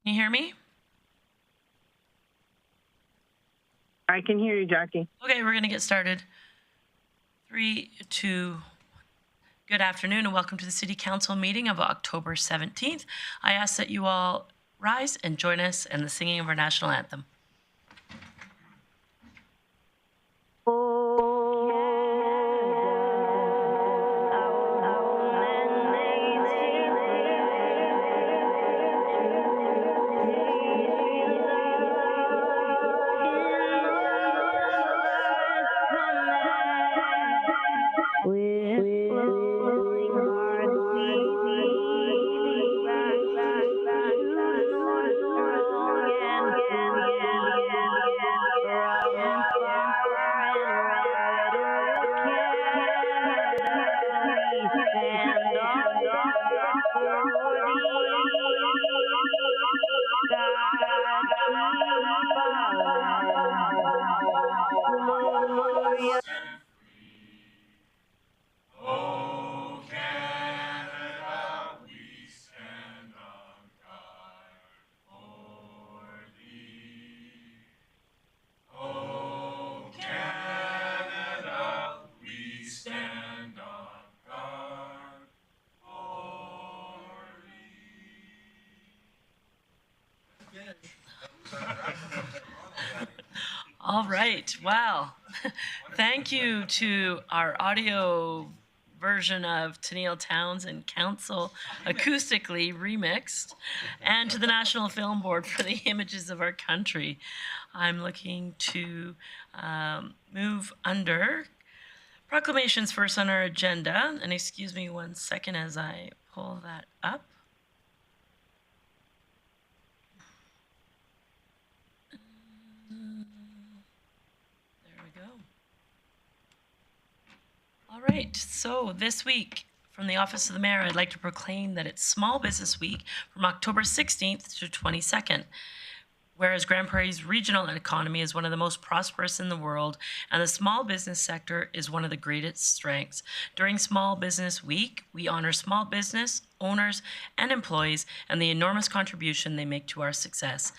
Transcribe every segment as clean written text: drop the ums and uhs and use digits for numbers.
Can you hear me? I can hear you, Jackie. Okay, we're going to get started. 3, 2, good afternoon and welcome to the City Council meeting of October 17th. I ask that you all rise and join us in the singing of our national anthem. All right, wow. Thank you to our audio version of Tennille Townsend Council acoustically remixed, and to the National Film Board for the images of our country. I'm looking to move under Proclamations first on our agenda, and excuse me 1 second as I pull that up. All right, so this week from the Office of the Mayor, I'd like to proclaim that it's Small Business Week from October 16th to 22nd. Whereas Grande Prairie's regional economy is one of the most prosperous in the world, and the small business sector is one of the greatest strengths. During Small Business Week, we honor small business owners and employees and the enormous contribution they make to our success.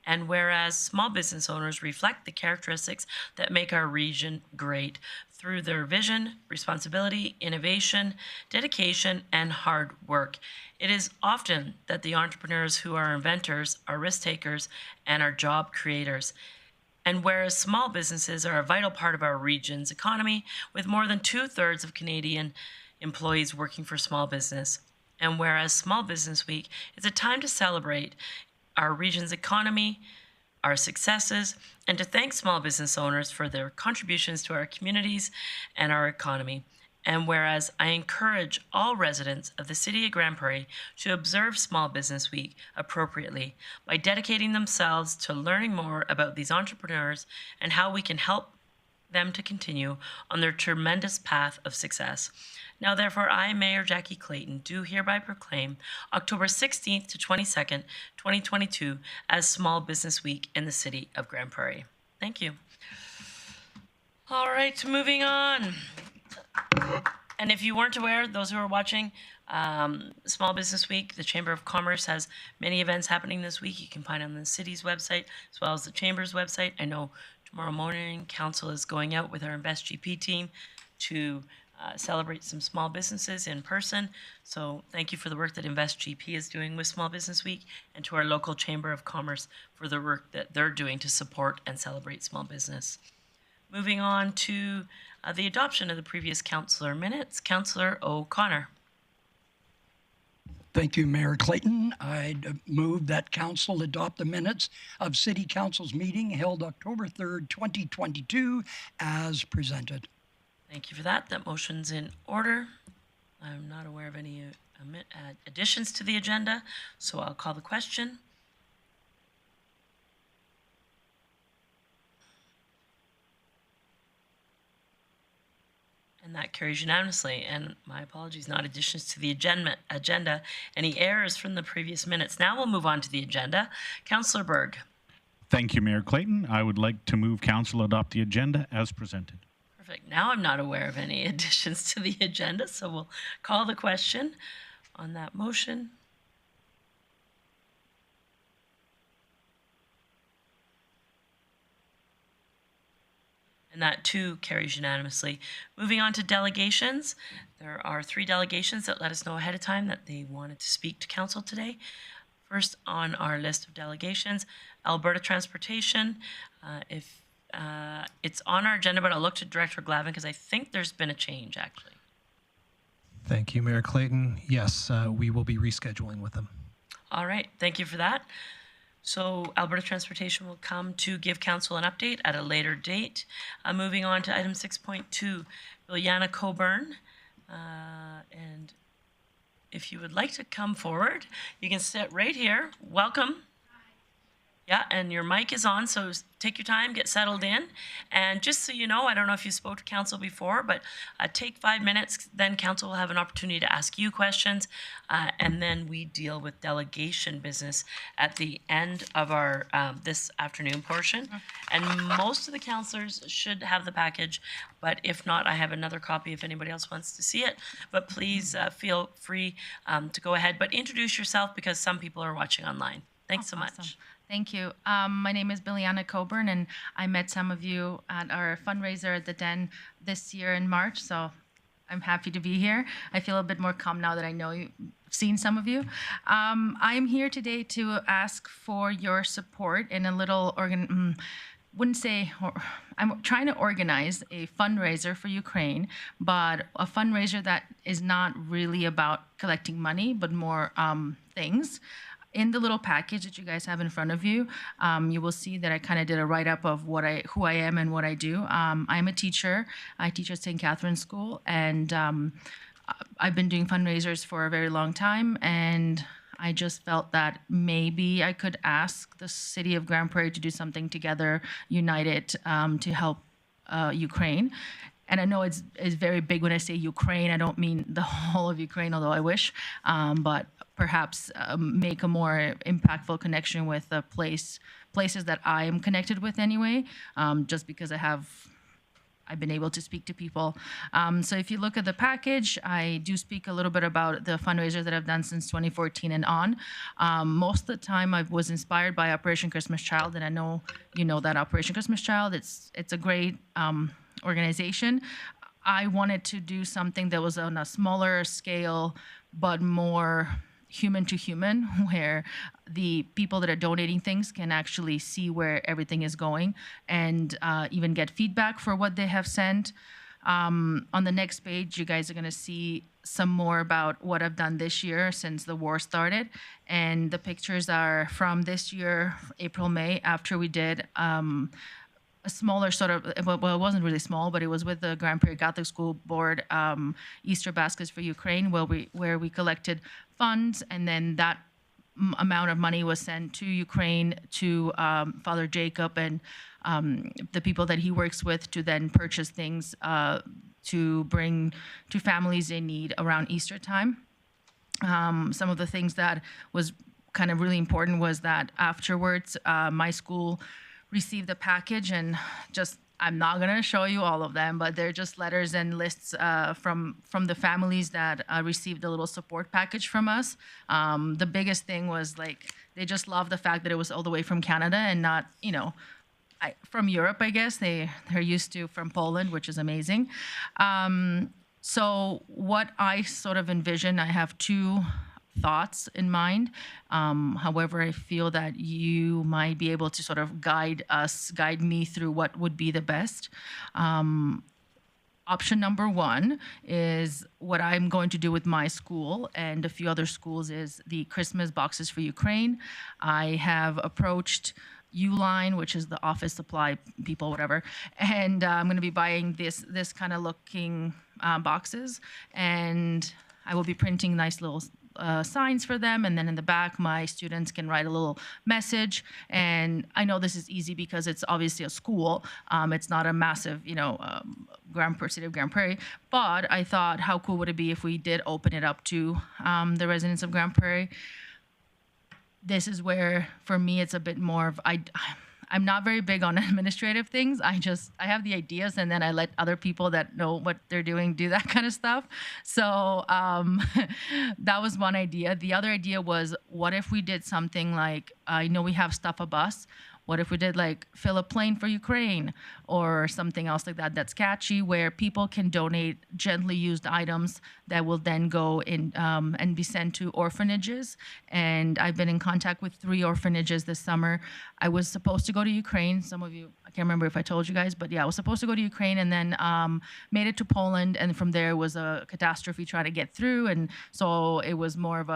And whereas small business owners reflect the characteristics that make our region great through their vision, responsibility, innovation, dedication, and hard work. It is often that the entrepreneurs who are inventors, are risk takers, and are job creators. And whereas small businesses are a vital part of our region's economy, with more than 2/3 of Canadian employees working for small business. And whereas Small Business Week is a time to celebrate our region's economy, our successes, and to thank small business owners for their contributions to our communities and our economy. And whereas I encourage all residents of the City of Grande Prairie to observe Small Business Week appropriately by dedicating themselves to learning more about these entrepreneurs and how we can help them to continue on their tremendous path of success. Now, therefore, I, Mayor Jackie Clayton, do hereby proclaim October 16th to 22nd, 2022 as Small Business Week in the City of Grande Prairie. Thank you. All right, moving on. And if you weren't aware, those who are watching, Small Business Week, the Chamber of Commerce has many events happening this week. You can find on the city's website as well as the Chamber's website. I know tomorrow morning, Council is going out with our InvestGP team to celebrate some small businesses in person. So thank you for the work that InvestGP is doing with Small Business Week, and to our local Chamber of Commerce for the work that they're doing to support and celebrate small business. Moving on to the adoption of the previous councillor minutes. Councillor O'Connor. Thank you, Mayor Clayton. I'd move that council adopt the minutes of City Council's meeting held October 3rd, 2022 as presented. Thank you for that. That motion's in order. I'm not aware of any additions to the agenda, so I'll call the question. And that carries unanimously. And my apologies, not additions to the agenda. Any errors from the previous minutes. Now we'll move on to the agenda. Councillor Berg. Thank you, Mayor Clayton. I would like to move council adopt the agenda as presented. Perfect. Now I'm not aware of any additions to the agenda, so we'll call the question on that motion. And that too carries unanimously. Moving on to delegations, there are 3 delegations that let us know ahead of time that they wanted to speak to council today. First on our list of delegations, Alberta Transportation. If it's on our agenda, but I'll look to Director Glavin because I think there's been a change actually. Thank you, Mayor Clayton. Yes, we will be rescheduling with them. All right, thank you for that. So Alberta Transportation will come to give council an update at a later date. Moving on to item 6.2, Bilyana Coburn. And if you would like to come forward, you can sit right here. Welcome. Yeah, and your mic is on, so take your time, get settled in. And just so you know, I don't know if you spoke to council before, but take 5 minutes, then council will have an opportunity to ask you questions, and then we deal with delegation business at the end of our this afternoon portion. And most of the councillors should have the package, but if not, I have another copy if anybody else wants to see it. But please feel free to go ahead, but introduce yourself because some people are watching online. Thanks so Awesome. much. Thank you. My name is Bilyana Coburn, and I met some of you at our fundraiser at the Den this year in March, so I'm happy to be here. I feel a bit more calm now that I know you've seen some of you. I'm here today to ask for your support in a little I'm trying to organize a fundraiser for Ukraine, but a fundraiser that is not really about collecting money, but more things. In the little package that you guys have in front of you, you will see that I kind of did a write-up of who I am and what I do. I'm a teacher. I teach at St. Catherine's School, and I've been doing fundraisers for a very long time, and I just felt that maybe I could ask the city of Grande Prairie to do something together, united, to help Ukraine. And I know it's very big when I say Ukraine. I don't mean the whole of Ukraine, although I wish, but perhaps make a more impactful connection with the places that I am connected with anyway, just because I've been able to speak to people. So if you look at the package, I do speak a little bit about the fundraisers that I've done since 2014 and on. Most of the time I was inspired by Operation Christmas Child, and I know you know that Operation Christmas Child. It's a great organization. I wanted to do something that was on a smaller scale, but more human to human, where the people that are donating things can actually see where everything is going and even get feedback for what they have sent. On the next page, you guys are going to see some more about what I've done this year since the war started. And the pictures are from this year, April, May, after we did a smaller sort of, well, it wasn't really small, but it was with the Grande Prairie Catholic School Board, Easter Baskets for Ukraine, where we collected funds, and then that amount of money was sent to Ukraine to Father Jacob and the people that he works with to then purchase things to bring to families in need around Easter time. Some of the things that was kind of really important was that afterwards, my school received a package, and just I'm not gonna show you all of them, but they're just letters and lists from the families that received a little support package from us. The biggest thing was like they just loved the fact that it was all the way from Canada and not from Europe. I guess they're used to from Poland, which is amazing. So what I sort of envision, I have 2 thoughts in mind. However, I feel that you might be able to sort of guide me through what would be the best. Option number 1 is what I'm going to do with my school and a few other schools is the Christmas boxes for Ukraine. I have approached Uline, which is the office supply people, whatever, and I'm going to be buying this kind of looking boxes, and I will be printing nice little signs for them, and then in the back my students can write a little message. And I know this is easy because it's obviously a school, it's not a massive city of Grande Prairie, but I thought how cool would it be if we did open it up to the residents of Grande Prairie. This is where for me it's a bit more of I'm not very big on administrative things. I have the ideas, and then I let other people that know what they're doing do that kind of stuff. So that was one idea. The other idea was, what if we did something like, I know we have Stuff a Bus. What if we did like fill a plane for Ukraine or something else like that that's catchy, where people can donate gently used items that will then go in and be sent to orphanages. And I've been in contact with 3 orphanages this summer. I was supposed to go to Ukraine. Some of you, I can't remember if I told you guys, but yeah, I was supposed to go to Ukraine and then made it to Poland. And from there was a catastrophe trying to get through. And so it was more of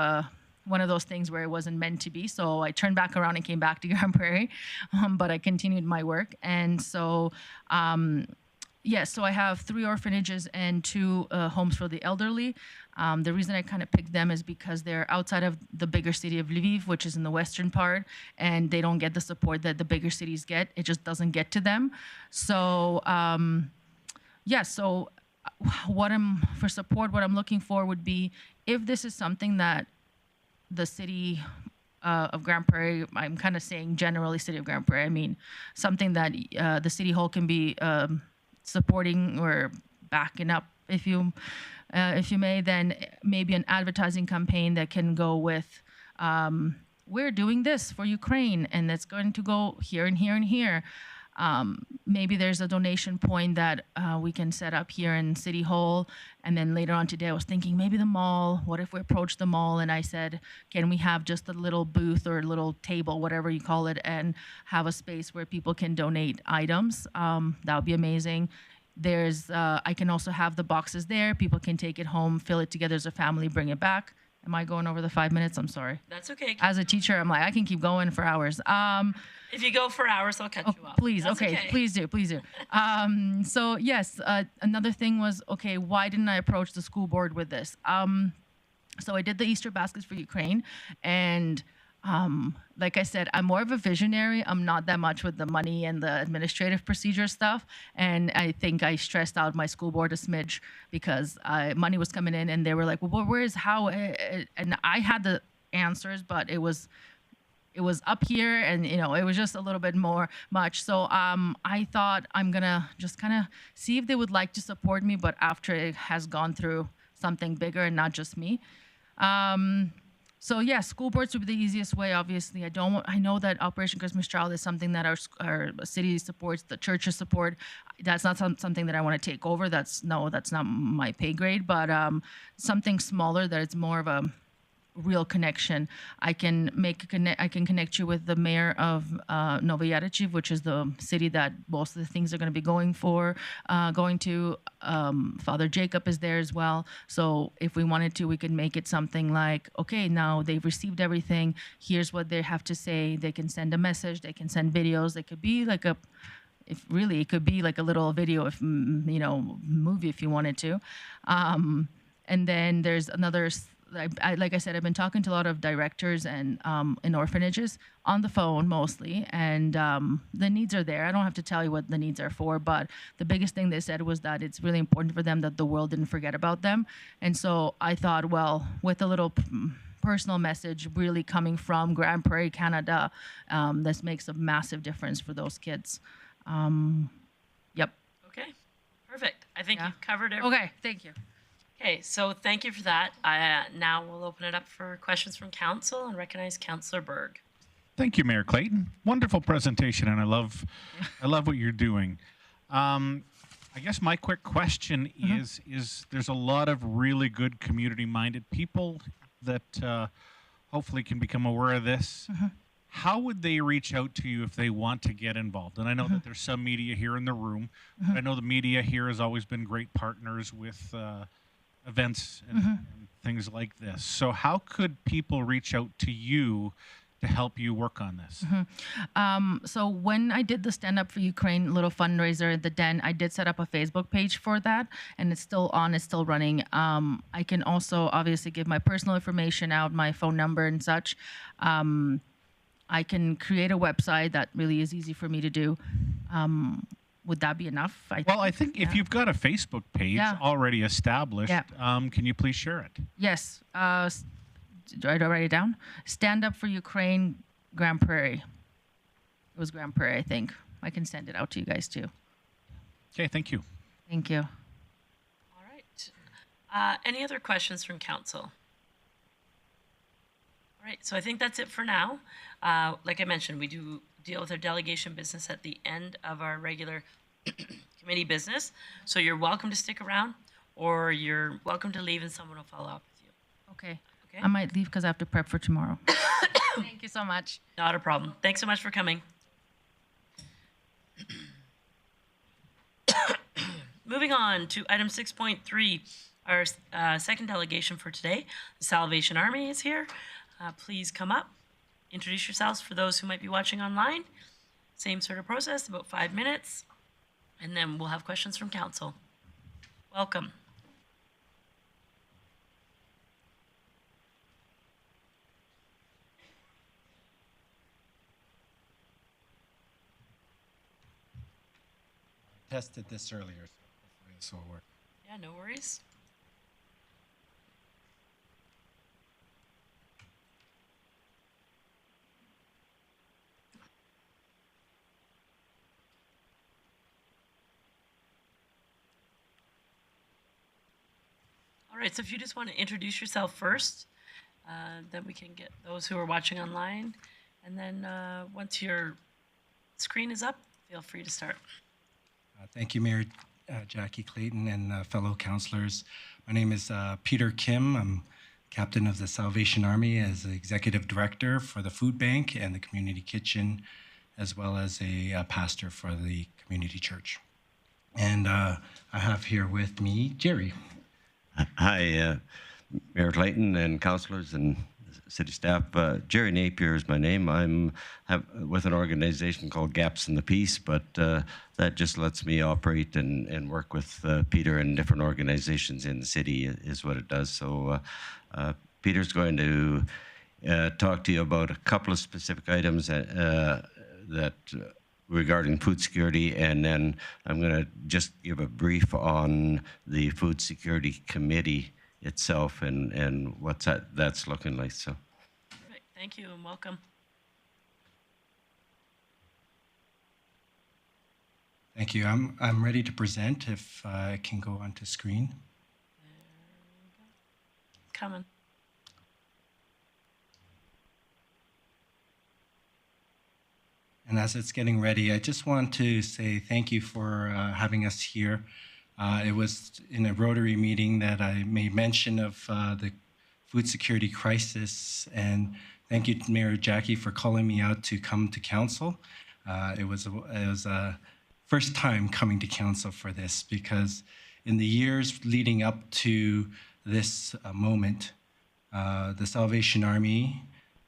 one of those things where it wasn't meant to be. So I turned back around and came back to Grande Prairie, but I continued my work. And so, yes, so I have 3 orphanages and 2 homes for the elderly. The reason I kind of picked them is because they're outside of the bigger city of Lviv, which is in the western part, and they don't get the support that the bigger cities get. It just doesn't get to them. So, so what I'm looking for would be, if this is something that the city of Grande Prairie, I'm kind of saying generally city of Grande Prairie, I mean something that the city hall can be supporting or backing up, if you may, then maybe an advertising campaign that can go with, we're doing this for Ukraine, and it's going to go here and here and here. Maybe there's a donation point that we can set up here in City Hall. And then later on today, I was thinking maybe the mall. What if we approach the mall? And I said, can we have just a little booth or a little table, whatever you call it, and have a space where people can donate items? That would be amazing. I can also have the boxes there. People can take it home, fill it together as a family, bring it back. Am I going over the 5 minutes? I'm sorry. That's okay. As a teacher, I'm like, I can keep going for hours. If you go for hours, I'll cut you off. Please, That's okay, please do. So yes, another thing was, okay, why didn't I approach the school board with this? So I did the Easter baskets for Ukraine, and like I said, I'm more of a visionary. I'm not that much with the money and the administrative procedure stuff, and I think I stressed out my school board a smidge because money was coming in, and they were like, "Well, where's how?" And I had the answers, but it was up here, and it was just a little bit more much. So I thought I'm gonna just kind of see if they would like to support me, but after it has gone through something bigger and not just me. So yeah, school boards would be the easiest way. Obviously, I know that Operation Christmas Child is something that our city supports, the churches support. That's not something that I want to take over. That's not my pay grade. But something smaller that it's more of a real connection. I can connect you with the mayor of Novi Yadachiv, which is the city that most of the things are going to be going to. Father Jacob is there as well. So if we wanted to, we could make it something like, okay, now they've received everything. Here's what they have to say. They can send a message. They can send videos. It could be like it could be like a little video, movie if you wanted to. And then there's another. Like I said, I've been talking to a lot of directors and in orphanages on the phone mostly, and the needs are there. I don't have to tell you what the needs are for, but the biggest thing they said was that it's really important for them that the world didn't forget about them. And so I thought, well, with a little personal message really coming from Grande Prairie, Canada, this makes a massive difference for those kids. Yep. Okay, perfect. I think Yeah. you've covered everything. Okay, thank you. Okay, so thank you for that. Now we'll open it up for questions from council and recognize Councillor Berg. Thank you, Mayor Clayton. Wonderful presentation, and I love what you're doing. I guess my quick question is there's a lot of really good community-minded people that hopefully can become aware of this. How would they reach out to you if they want to get involved? And I know that there's some media here in the room. But I know the media here has always been great partners with events and things like this. So how could people reach out to you to help you work on this? So when I did the Stand Up for Ukraine little fundraiser at the Den, I did set up a Facebook page for that, and it's still on, it's still running. I can also obviously give my personal information out, my phone number and such. I can create a website that really is easy for me to do. Would that be enough? I think if you've got a Facebook page already established, can you please share it? Yes. Do I write it down? Stand Up for Ukraine, Grande Prairie. It was Grande Prairie, I think. I can send it out to you guys too. Okay, thank you. Thank you. All right. Any other questions from council? All right, so I think that's it for now. Like I mentioned, we do deal with our delegation business at the end of our regular committee business. So you're welcome to stick around, or you're welcome to leave and someone will follow up with you. Okay. Okay. I might leave because I have to prep for tomorrow. Thank you so much. Not a problem. Thanks so much for coming. Moving on to item 6.3, our second delegation for today. The Salvation Army is here. Please come up, introduce yourselves for those who might be watching online. Same sort of process, about 5 minutes, and then we'll have questions from council. Welcome. Tested this earlier, so hopefully this will work. Yeah, no worries. All right, so if you just want to introduce yourself first, then we can get those who are watching online. And then once your screen is up, feel free to start. Thank you, Mayor Jackie Clayton and fellow councilors. My name is Peter Kim. I'm captain of the Salvation Army as the executive director for the food bank and the community kitchen, as well as a pastor for the community church. And I have here with me Jerry. Hi, Mayor Clayton and councillors and city staff. Jerry Napier is my name. I'm with an organization called Gaps in the Peace, but that just lets me operate and work with Peter and different organizations in the city is what it does. So Peter's going to talk to you about a couple of specific items that regarding food security, and then I'm going to just give a brief on the Food Security Committee itself and what's that's looking like. So, Right, thank you and welcome. Thank you. I'm ready to present if I can go onto screen. Coming. And as it's getting ready, I just want to say thank you for having us here. It was in a Rotary meeting that I made mention of the food security crisis, and thank you, Mayor Jackie, for calling me out to come to council. It was a first time coming to council for this, because in the years leading up to this moment, the Salvation Army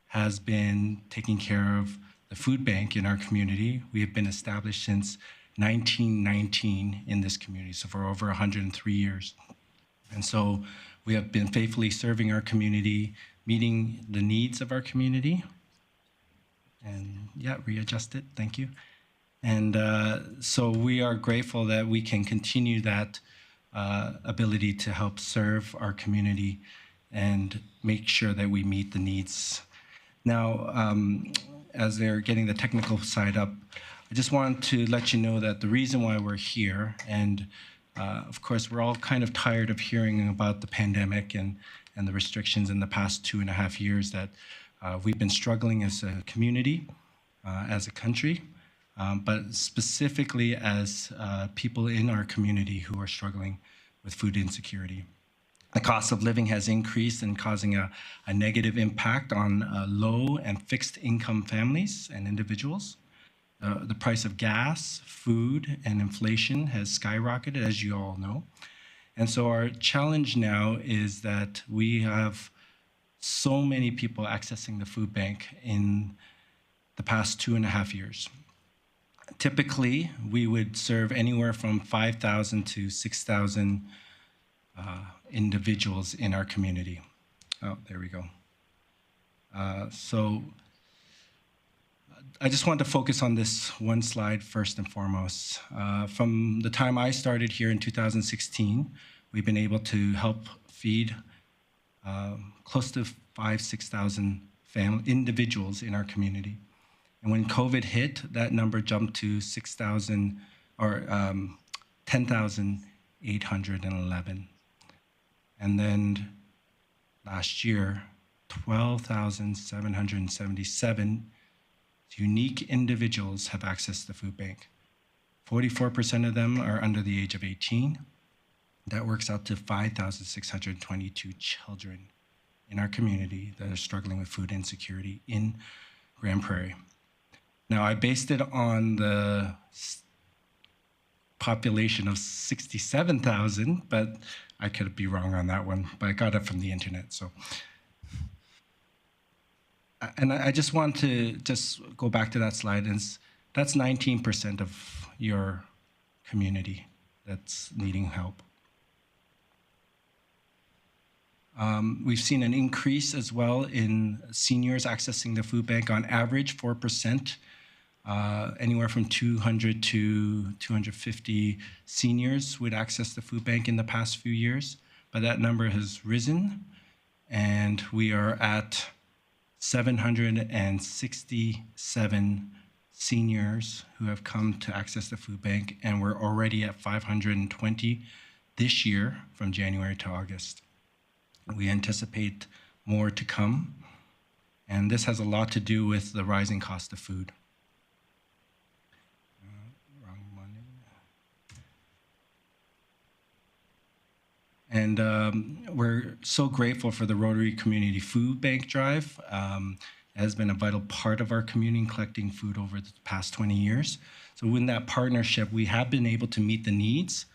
has been taking care of the food bank in our community. We have been established since 1919 in this community, so for over 103 years. And so we have been faithfully serving our community, meeting the needs of our community. And yeah, readjust it, thank you. And so we are grateful that we can continue that ability to help serve our community and make sure that we meet the needs. Now, as they're getting the technical side up, I just want to let you know that the reason why we're here, and of course, we're all kind of tired of hearing about the pandemic and the restrictions in the past 2.5 years that we've been struggling as a community, as a country, but specifically as people in our community who are struggling with food insecurity. The cost of living has increased and causing a negative impact on low and fixed income families and individuals. The price of gas, food, and inflation has skyrocketed, as you all know. And so our challenge now is that we have so many people accessing the food bank in the past 2.5 years. Typically, we would serve anywhere from 5,000 to 6,000 individuals in our community. Oh, there we go. So I just want to focus on this one slide first and foremost. From the time I started here in 2016, we've been able to help feed close to 5,000-6,000 individuals in our community. And when COVID hit, that number jumped to 6,000 or 10,811. And then last year, 12,777 unique individuals have accessed the food bank. 44% of them are under the age of 18. That works out to 5,622 children in our community that are struggling with food insecurity in Grande Prairie. Now, I based it on the population of 67,000, but I could be wrong on that one, but I got it from the internet, so. And I just want to just go back to that slide, and that's 19% of your community that's needing help. We've seen an increase as well in seniors accessing the food bank. On average, 4%, anywhere from 200 to 250 seniors would access the food bank in the past few years, but that number has risen, and we are at 767 seniors who have come to access the food bank, and we're already at 520 this year from January to August. We anticipate more to come, and this has a lot to do with the rising cost of food. Wrong one. And we're so grateful for the Rotary Community Food Bank Drive. It has been a vital part of our community in collecting food over the past 20 years. So in that partnership, we have been able to meet the needs.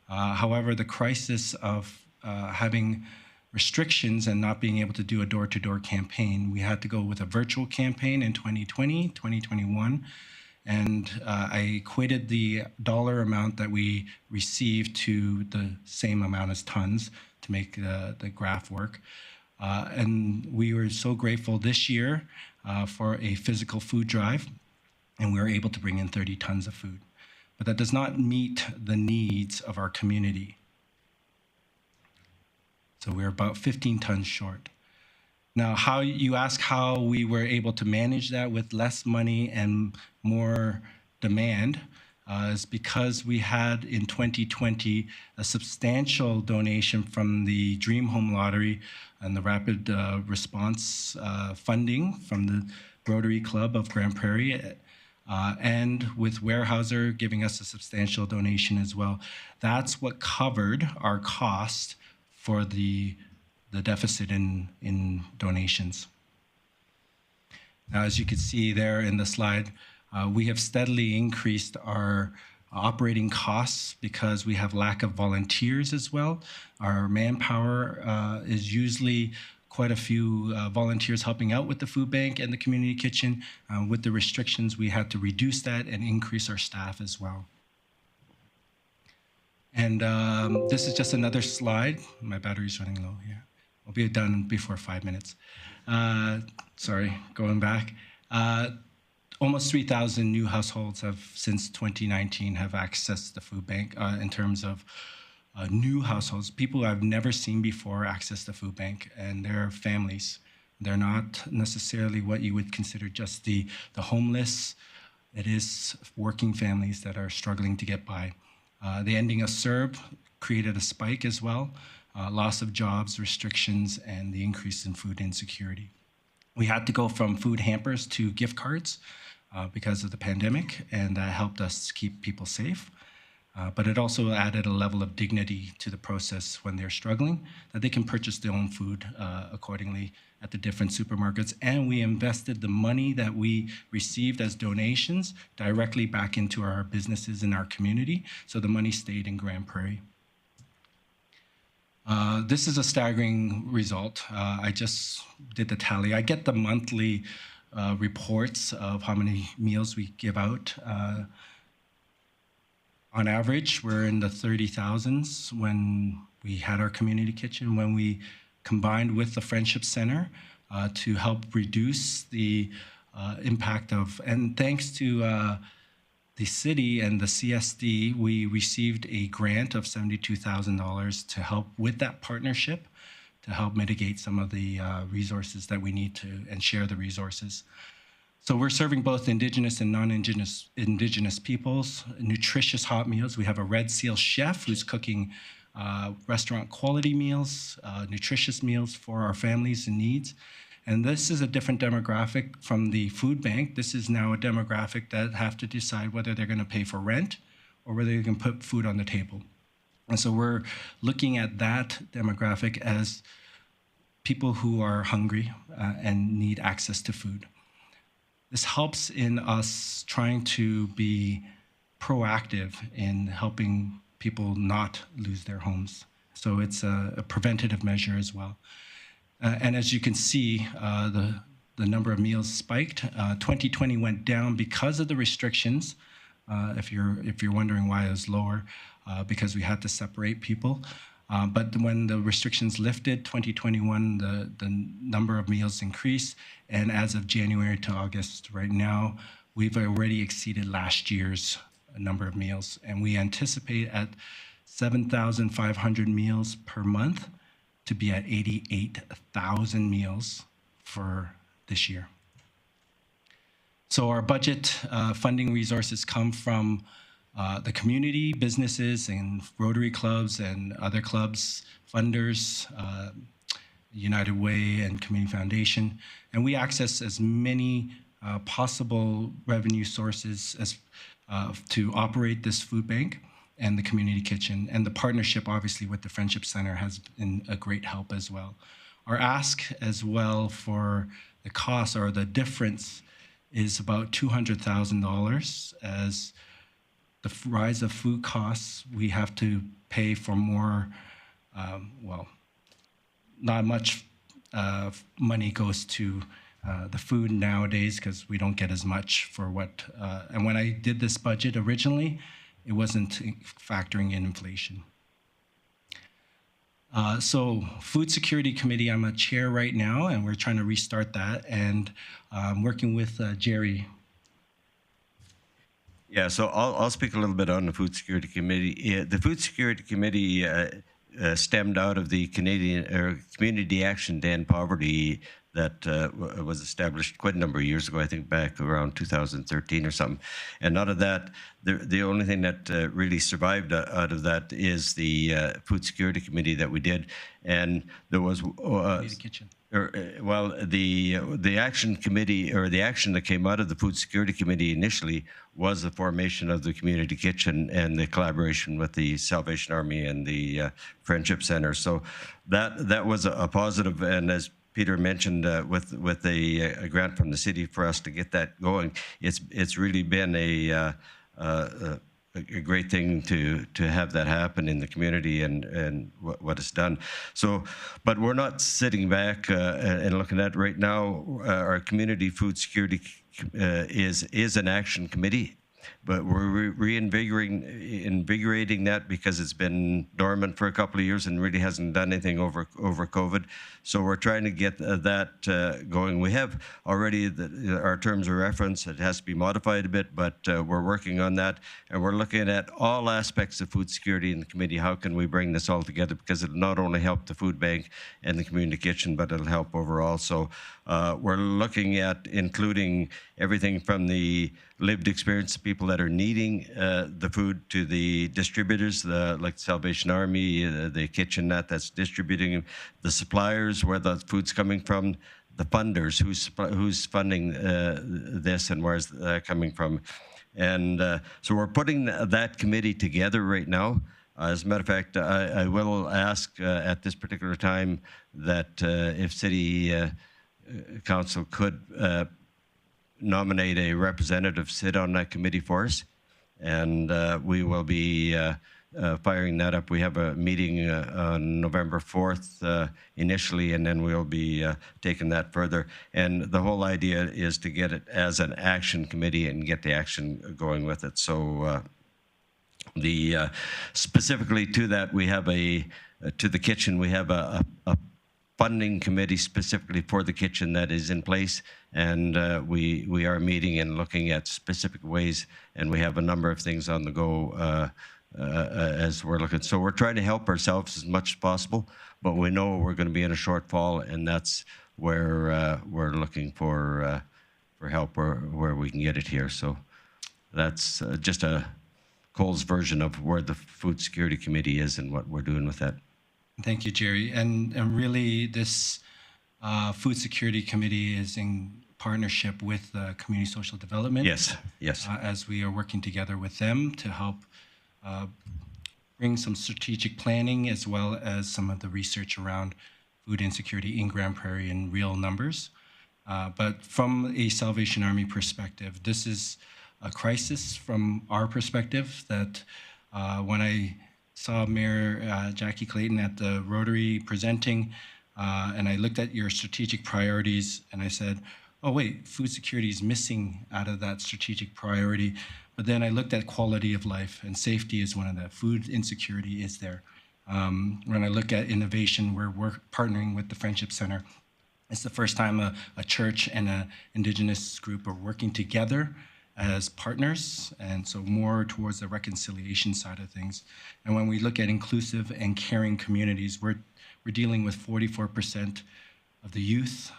However, the crisis of having restrictions and not being able to do a door-to-door campaign, we had to go with a virtual campaign in 2020, 2021. And I equated the dollar amount that we received to the same amount as tons to make the graph work. And we were so grateful this year for a physical food drive, and we were able to bring in 30 tons of food. But that does not meet the needs of our community. So we're about 15 tons short. Now, how you ask how we were able to manage that with less money and more demand is because we had in 2020 a substantial donation from the Dream Home Lottery and the Rapid Response funding from the Rotary Club of Grande Prairie, and with Weyerhaeuser giving us a substantial donation as well. That's what covered our cost for the deficit in donations. Now, as you can see there in the slide, we have steadily increased our operating costs because we have lack of volunteers as well. Our manpower is usually quite a few volunteers helping out with the food bank and the community kitchen. With the restrictions, we had to reduce that and increase our staff as well. And this is just another slide. My battery's running low here. I'll be done before 5 minutes. Sorry, going back. Almost 3,000 new households have, since 2019, have accessed the food bank in terms of new households. People I've never seen before access the food bank, and their families. They're not necessarily what you would consider just the homeless. It is working families that are struggling to get by. The ending of CERB created a spike as well, loss of jobs, restrictions, and the increase in food insecurity. We had to go from food hampers to gift cards because of the pandemic, and that helped us keep people safe. But it also added a level of dignity to the process when they're struggling, that they can purchase their own food accordingly at the different supermarkets. And we invested the money that we received as donations directly back into our businesses in our community, so the money stayed in Grande Prairie. This is a staggering result. I just did the tally. I get the monthly reports of how many meals we give out. On average, we're in the 30,000s when we had our community kitchen, when we combined with the Friendship Center to help reduce the impact of, and thanks to the city and the CSD, we received a grant of $72,000 to help with that partnership, to help mitigate some of the resources that we need to, and share the resources. So we're serving both Indigenous and non-Indigenous peoples, nutritious hot meals. We have a Red Seal chef who's cooking restaurant quality meals, nutritious meals for our families in needs. And this is a different demographic from the food bank. This is now a demographic that have to decide whether they're going to pay for rent or whether they can put food on the table. And so we're looking at that demographic as people who are hungry and need access to food. This helps in us trying to be proactive in helping people not lose their homes. So it's a preventative measure as well. And as you can see, the number of meals spiked. 2020 went down because of the restrictions. If you're wondering why it was lower, because we had to separate people. But when the restrictions lifted, 2021, the number of meals increased. And as of January to August right now, we've already exceeded last year's number of meals. And we anticipate at 7,500 meals per month to be at 88,000 meals for this year. So our budget funding resources come from the community, businesses, and Rotary clubs and other clubs, funders, United Way and Community Foundation. And we access as many possible revenue sources as to operate this food bank and the community kitchen. And the partnership, obviously, with the Friendship Center has been a great help as well. Our ask as well for the cost or the difference is about $200,000. As the rise of food costs, we have to pay for more, not much money goes to the food nowadays because we don't get as much for what, and when I did this budget originally, it wasn't factoring in inflation. So Food Security Committee, I'm a chair right now, and we're trying to restart that, and I'm working with Jerry. Yeah, so I'll speak a little bit on the Food Security Committee. The Food Security Committee stemmed out of the Canadian Community Action to End Poverty that was established quite a number of years ago, I think back around 2013 or something. And out of that, the only thing that really survived out of that is the Food Security Committee that we did. And there was The kitchen. the action committee, or the action that came out of the Food Security Committee initially, was the formation of the community kitchen and the collaboration with the Salvation Army and the Friendship Center. So that was a positive. And as Peter mentioned, with a grant from the city for us to get that going, it's really been a great thing to have that happen in the community and what it's done. So, but we're not sitting back and looking at it right now. Our community food security is an action committee, but we're reinvigorating that because it's been dormant for a couple of years and really hasn't done anything over COVID. So we're trying to get that going. We have already our terms of reference. It has to be modified a bit, but we're working on that, and we're looking at all aspects of food security in the committee. How can we bring this all together? Because it'll not only help the food bank and the community kitchen, but it'll help overall. So we're looking at including everything from the lived experience of people that are needing the food to the distributors, like the Salvation Army, the kitchen that's distributing, the suppliers, where the food's coming from, the funders, who's funding this and where's that coming from. And so we're putting that committee together right now. As a matter of fact, I will ask at this particular time that if City Council could nominate a representative sit on that committee for us, and we will be firing that up. We have a meeting on November 4th initially, and then we'll be taking that further. And the whole idea is to get it as an action committee and get the action going with it. So specifically to that, we have to the kitchen, we have a funding committee specifically for the kitchen that is in place, and we are meeting and looking at specific ways, and we have a number of things on the go as we're looking. So we're trying to help ourselves as much as possible, but we know we're going to be in a shortfall, and that's where we're looking for help where we can get it here. So that's just a Cole's version of where the Food Security Committee is and what we're doing with that. Thank you, Jerry. And really, this Food Security Committee is in partnership with Community Social Development. Yes, yes. As we are working together with them to help bring some strategic planning as well as some of the research around food insecurity in Grande Prairie in real numbers. But from a Salvation Army perspective, this is a crisis from our perspective that when I saw Mayor Jackie Clayton at the Rotary presenting, and I looked at your strategic priorities and I said, oh wait, food security is missing out of that strategic priority. But then I looked at quality of life, and safety is one of the food insecurity is there. When I look at innovation, we're partnering with the Friendship Center. It's the first time a church and an Indigenous group are working together as partners, and so more towards the reconciliation side of things. And when we look at inclusive and caring communities, we're dealing with 44% of the youth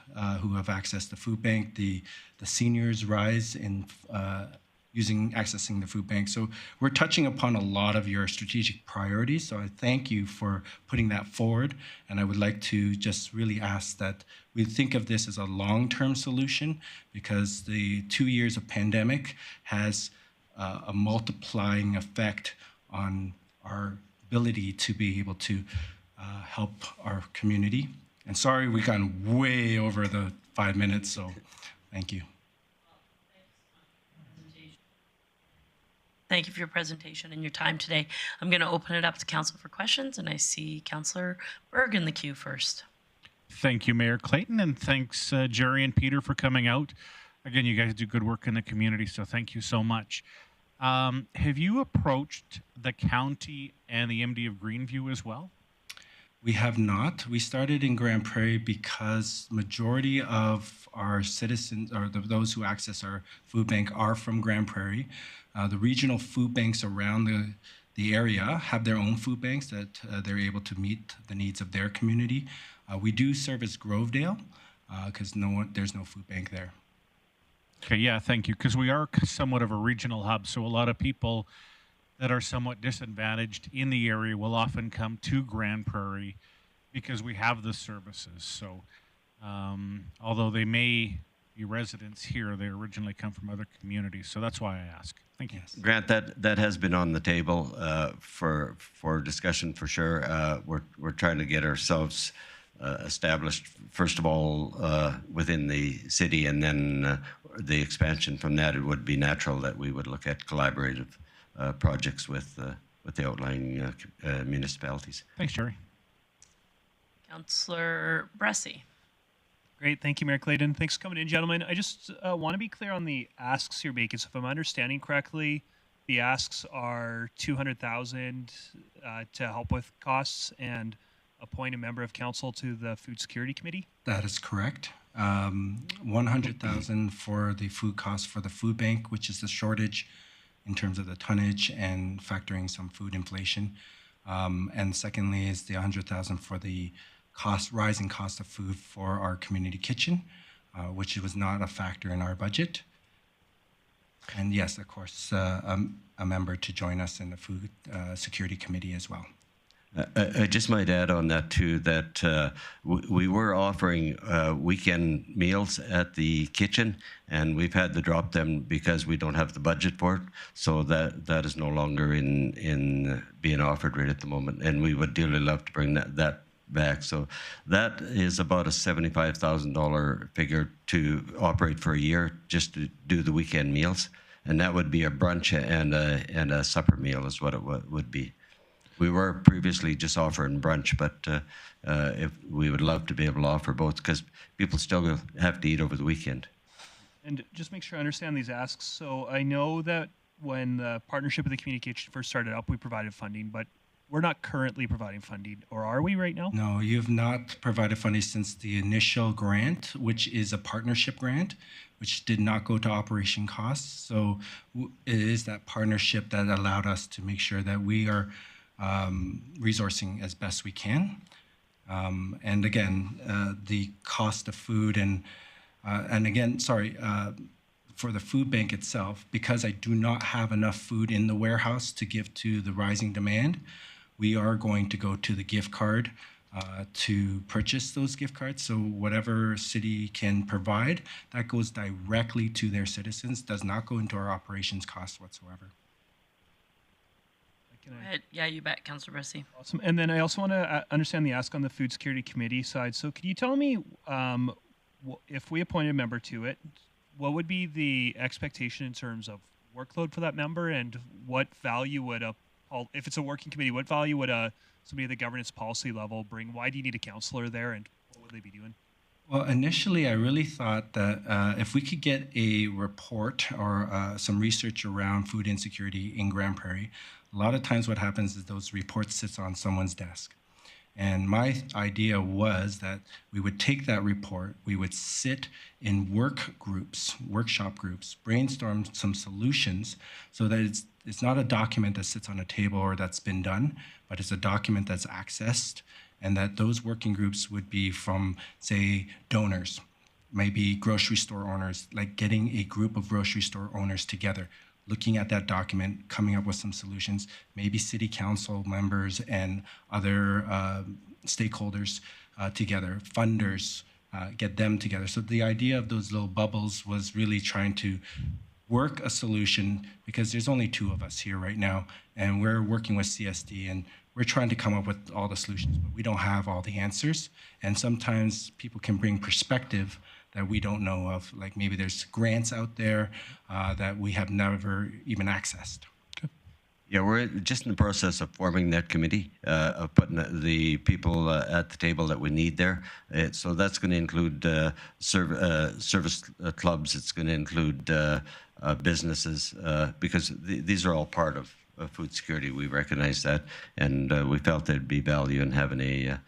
who have access to food bank, the seniors rise in accessing the food bank. So we're touching upon a lot of your strategic priorities. So I thank you for putting that forward. And I would like to just really ask that we think of this as a long-term solution, because the 2 years of pandemic has a multiplying effect on our ability to be able to help our community. And sorry, we've gone way over the 5 minutes, so thank you. Thank you for your presentation and your time today. I'm going to open it up to council for questions, and I see Councillor Berg in the queue first. Thank you, Mayor Clayton, and thanks, Jerry and Peter, for coming out. Again, you guys do good work in the community, so thank you so much. Have you approached the county and the MD of Greenview as well? We have not. We started in Grande Prairie because majority of our citizens, or those who access our food bank, are from Grande Prairie. The regional food banks around the area have their own food banks that they're able to meet the needs of their community. We do service Grovedale because there's no food bank there. Okay, yeah, thank you, because we are somewhat of a regional hub, so a lot of people that are somewhat disadvantaged in the area will often come to Grande Prairie because we have the services. So although they may be residents here, they originally come from other communities. So that's why I ask. Thank you. Grant, that has been on the table for discussion for sure. We're trying to get ourselves established, first of all, within the city, and then the expansion from that. It would be natural that we would look at collaborative projects with the outlying municipalities. Thanks, Jerry. Councillor Bressie. Great, thank you, Mayor Clayton. Thanks for coming in, gentlemen. I just want to be clear on the asks you're making. So if I'm understanding correctly, the asks are $200,000 to help with costs and appoint a member of council to the Food Security Committee? That is correct. $100,000 for the food costs for the food bank, which is the shortage in terms of the tonnage and factoring some food inflation. And secondly is the $100,000 for the rising cost of food for our community kitchen, which was not a factor in our budget. And yes, of course, a member to join us in the Food Security Committee as well. I just might add on that too that we were offering weekend meals at the kitchen, and we've had to drop them because we don't have the budget for it. So that is no longer in being offered right at the moment, and we would dearly love to bring that back. So that is about a $75,000 figure to operate for a year, just to do the weekend meals, and that would be a brunch and a supper meal is what it would be. We were previously just offering brunch, but if we would love to be able to offer both, because people still have to eat over the weekend. And just make sure I understand these asks. So I know that when the partnership with the communication first started up, we provided funding, but we're not currently providing funding, or are we right now? No, you have not provided funding since the initial grant, which is a partnership grant, which did not go to operation costs. So it is that partnership that allowed us to make sure that we are resourcing as best we can. And again, the cost of food and again, sorry, for the food bank itself, because I do not have enough food in the warehouse to give to the rising demand, we are going to go to the gift card to purchase those gift cards. So whatever city can provide, that goes directly to their citizens, does not go into our operations costs whatsoever. Can Go I- ahead. Yeah, you bet, Councillor Bressy. Awesome. And then I also want to understand the ask on the Food Security Committee side. So could you tell me if we appointed a member to it, what would be the expectation in terms of workload for that member, and what value would if it's a working committee, what value would somebody at the governance policy level bring? Why do you need a counselor there, and what would they be doing? Well, initially, I really thought that if we could get a report or some research around food insecurity in Grande Prairie, a lot of times what happens is those reports sits on someone's desk. And my idea was that we would take that report, we would sit in workshop groups, brainstorm some solutions so that it's not a document that sits on a table or that's been done, but it's a document that's accessed, and that those working groups would be from, say, donors, maybe grocery store owners, like getting a group of grocery store owners together, looking at that document, coming up with some solutions, maybe city council members and other stakeholders together, funders, get them together. So the idea of those little bubbles was really trying to work a solution, because there's only two of us here right now, and we're working with CSD, and we're trying to come up with all the solutions, but we don't have all the answers. And sometimes people can bring perspective that we don't know of, like maybe there's grants out there that we have never even accessed. Yeah, we're just in the process of forming that committee, of putting the people at the table that we need there. So that's going to include service clubs. It's going to include businesses, because these are all part of food security. We recognize that, and we felt there'd be value in having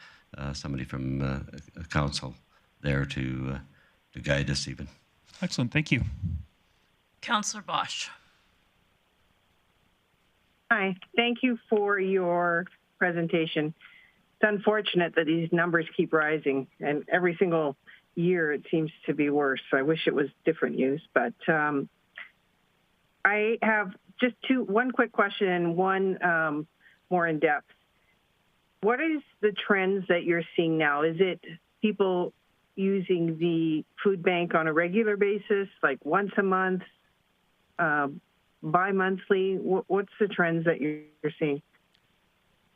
somebody from council there to guide us even. Excellent. Thank you. Councillor Bosch. Hi, thank you for your presentation. It's unfortunate that these numbers keep rising, and every single year it seems to be worse. I wish it was different news, but I have just one quick question and one more in depth. What is the trends that you're seeing now? Is it people using the food bank on a regular basis, like once a month, bi-monthly? What's the trends that you're seeing?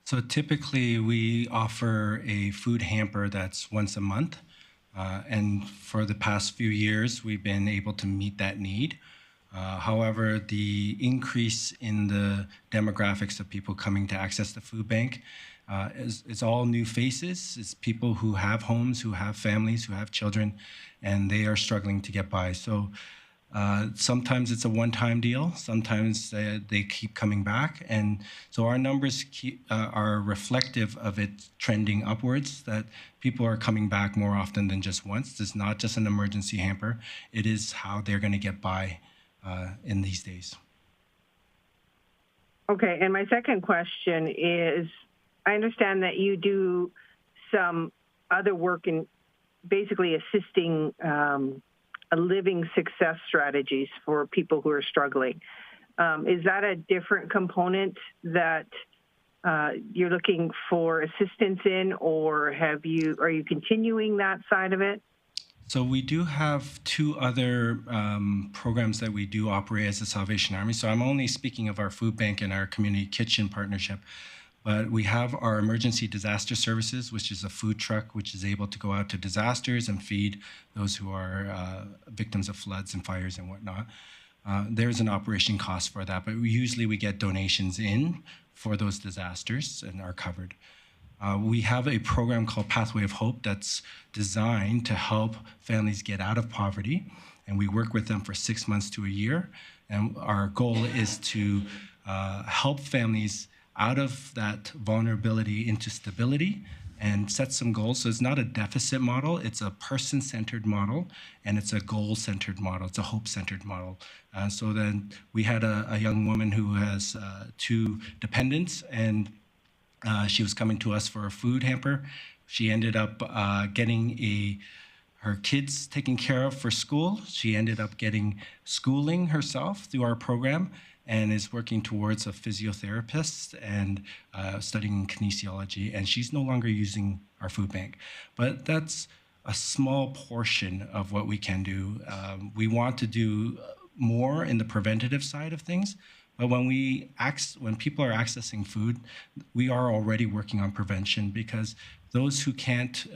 So typically we offer a food hamper that's once a month. And for the past few years, we've been able to meet that need. However, the increase in the demographics of people coming to access the food bank is all new faces. It's people who have homes, who have families, who have children, and they are struggling to get by. So sometimes it's a one-time deal. Sometimes they keep coming back. And so our numbers are reflective of it trending upwards, that people are coming back more often than just once. It's not just an emergency hamper. It is how they're going to get by in these days. Okay, and my second question is, I understand that you do some other work in basically assisting living success strategies for people who are struggling. Is that a different component that you're looking for assistance in, or are you continuing that side of it? So we do have two other programs that we do operate as a Salvation Army. So I'm only speaking of our food bank and our community kitchen partnership. But we have our emergency disaster services, which is a food truck which is able to go out to disasters and feed those who are victims of floods and fires and whatnot. There's an operation cost for that, but usually we get donations in for those disasters and are covered. We have a program called Pathway of Hope that's designed to help families get out of poverty, and we work with them for 6 months to a year. And our goal is to help families out of that vulnerability into stability and set some goals. So it's not a deficit model, it's a person-centered model, and it's a goal-centered model, it's a hope-centered model. So then we had a young woman who has 2 dependents, and she was coming to us for a food hamper. She ended up getting her kids taken care of for school. She ended up getting schooling herself through our program, and is working towards a physiotherapist and studying kinesiology. And she's no longer using our food bank. But that's a small portion of what we can do. We want to do more in the preventative side of things. But when people are accessing food, we are already working on prevention, because those who can't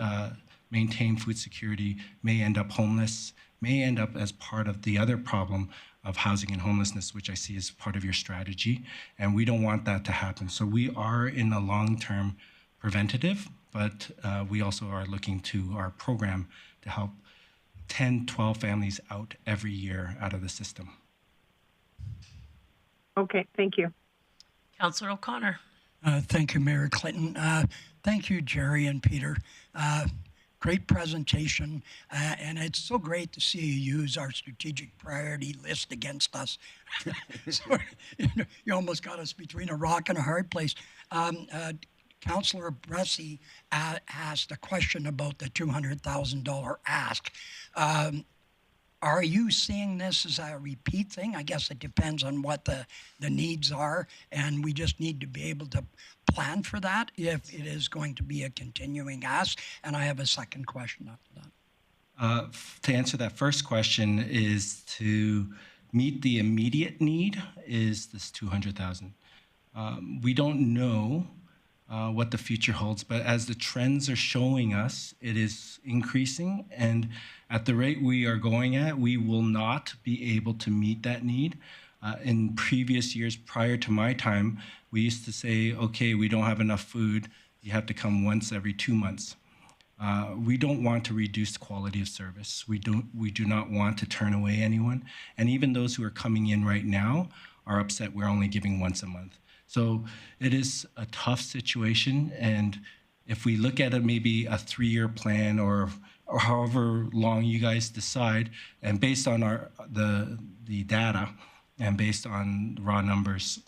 maintain food security may end up homeless, may end up as part of the other problem of housing and homelessness, which I see as part of your strategy. And we don't want that to happen. So we are in a long-term preventative, but we also are looking to our program to help 10, 12 families out every year out of the system. Okay, thank you. Councillor O'Connor. Thank you, Mayor Clinton. Thank you, Jerry and Peter. Great presentation, and it's so great to see you use our strategic priority list against us. So, you almost got us between a rock and a hard place. Councillor Bressie asked a question about the $200,000 ask. Are you seeing this as a repeat thing? I guess it depends on what the needs are, and we just need to be able to plan for that if it is going to be a continuing ask. And I have a second question after that. To answer that first question, is to meet the immediate need is this $200,000. We don't know what the future holds, but as the trends are showing us, it is increasing, and at the rate we are going at, we will not be able to meet that need. In previous years prior to my time, we used to say, okay, we don't have enough food, you have to come once every 2 months. We don't want to reduce quality of service. We do not want to turn away anyone, and even those who are coming in right now are upset we're only giving once a month. So it is a tough situation, and if we look at it maybe a 3-year plan or however long you guys decide, and based on the data and based on raw numbers,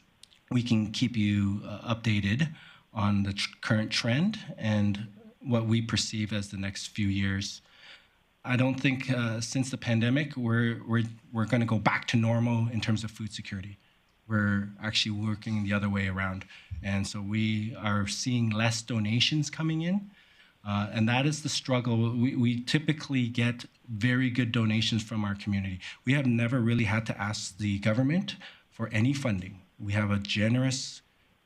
we can keep you updated on the current trend and what we perceive as the next few years. I don't think since the pandemic we're going to go back to normal in terms of food security. We're actually working the other way around. And so we are seeing less donations coming in. And that is the struggle. We typically get very good donations from our community. We have never really had to ask the government for any funding. We have a generous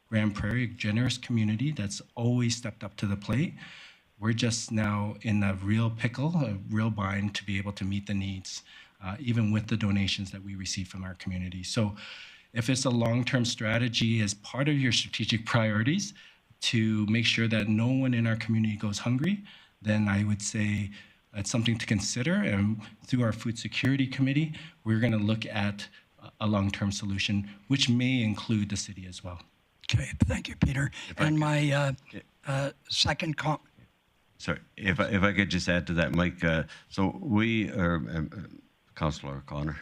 Grande Prairie, generous community that's always stepped up to the plate. We're just now in a real pickle, a real bind to be able to meet the needs, even with the donations that we receive from our community. So if it's a long-term strategy as part of your strategic priorities to make sure that no one in our community goes hungry, then I would say it's something to consider. And through our food security committee, we're going to look at a long-term solution, which may include the city as well. Okay, thank you, Peter. And my second comment. Sorry, if I could just add to that, Mike. So we are, Councillor O'Connor.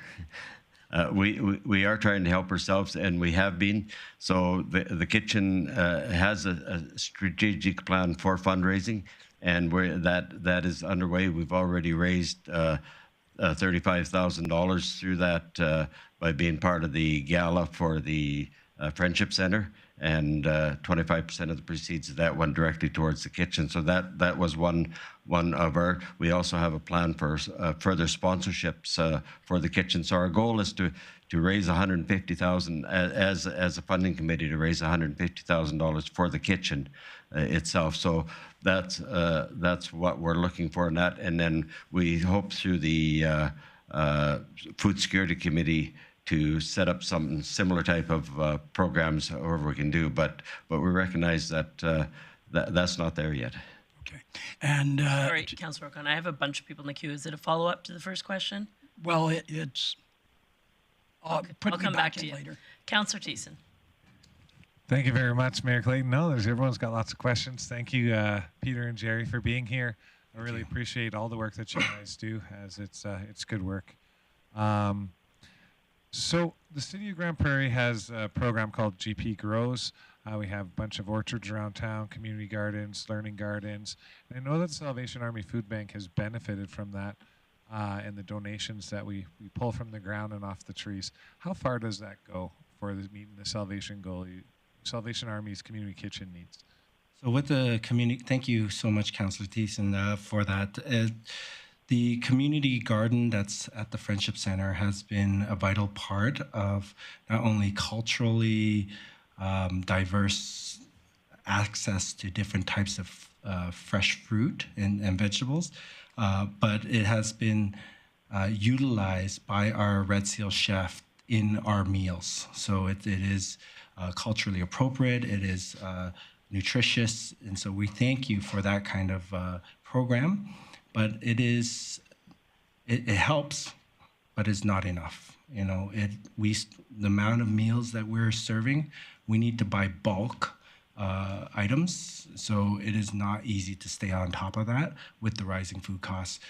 We are trying to help ourselves, and we have been. So the kitchen has a strategic plan for fundraising, and that is underway. We've already raised $35,000 through that by being part of the gala for the Friendship Center, and 25% of the proceeds of that went directly towards the kitchen. So that was one of our. We also have a plan for further sponsorships for the kitchen. So our goal is to raise $150,000 as a funding committee, to raise $150,000 for the kitchen itself. So that's what we're looking for in that, and then we hope through the food security committee to set up some similar type of programs, however we can do, but we recognize that that's not there yet. Okay, and All right, Councillor O'Connor, I have a bunch of people in the queue. Is it a follow-up to the first question? well, it's. Okay, Put I'll me come back in to you. later. Councillor Thiessen. Thank you very much, Mayor Clayton. No, everyone's got lots of questions. Thank you, Peter and Jerry, for being here. I really appreciate all the work that you guys do, as it's good work. So the City of Grande Prairie has a program called GP Grows. We have a bunch of orchards around town, community gardens, learning gardens. And I know that the Salvation Army Food Bank has benefited from that and the donations that we pull from the ground and off the trees. How far does that go for meeting the Salvation goal, Salvation Army's community kitchen needs? So with the community, thank you so much, Councillor Thiessen, for that. The community garden that's at the Friendship Center has been a vital part of not only culturally diverse access to different types of fresh fruit and vegetables, but it has been utilized by our Red Seal chef in our meals. So it is culturally appropriate, it is nutritious, and so we thank you for that kind of program. But it helps, but it's not enough. You know, the amount of meals that we're serving, we need to buy bulk items, so it is not easy to stay on top of that with the rising food costs.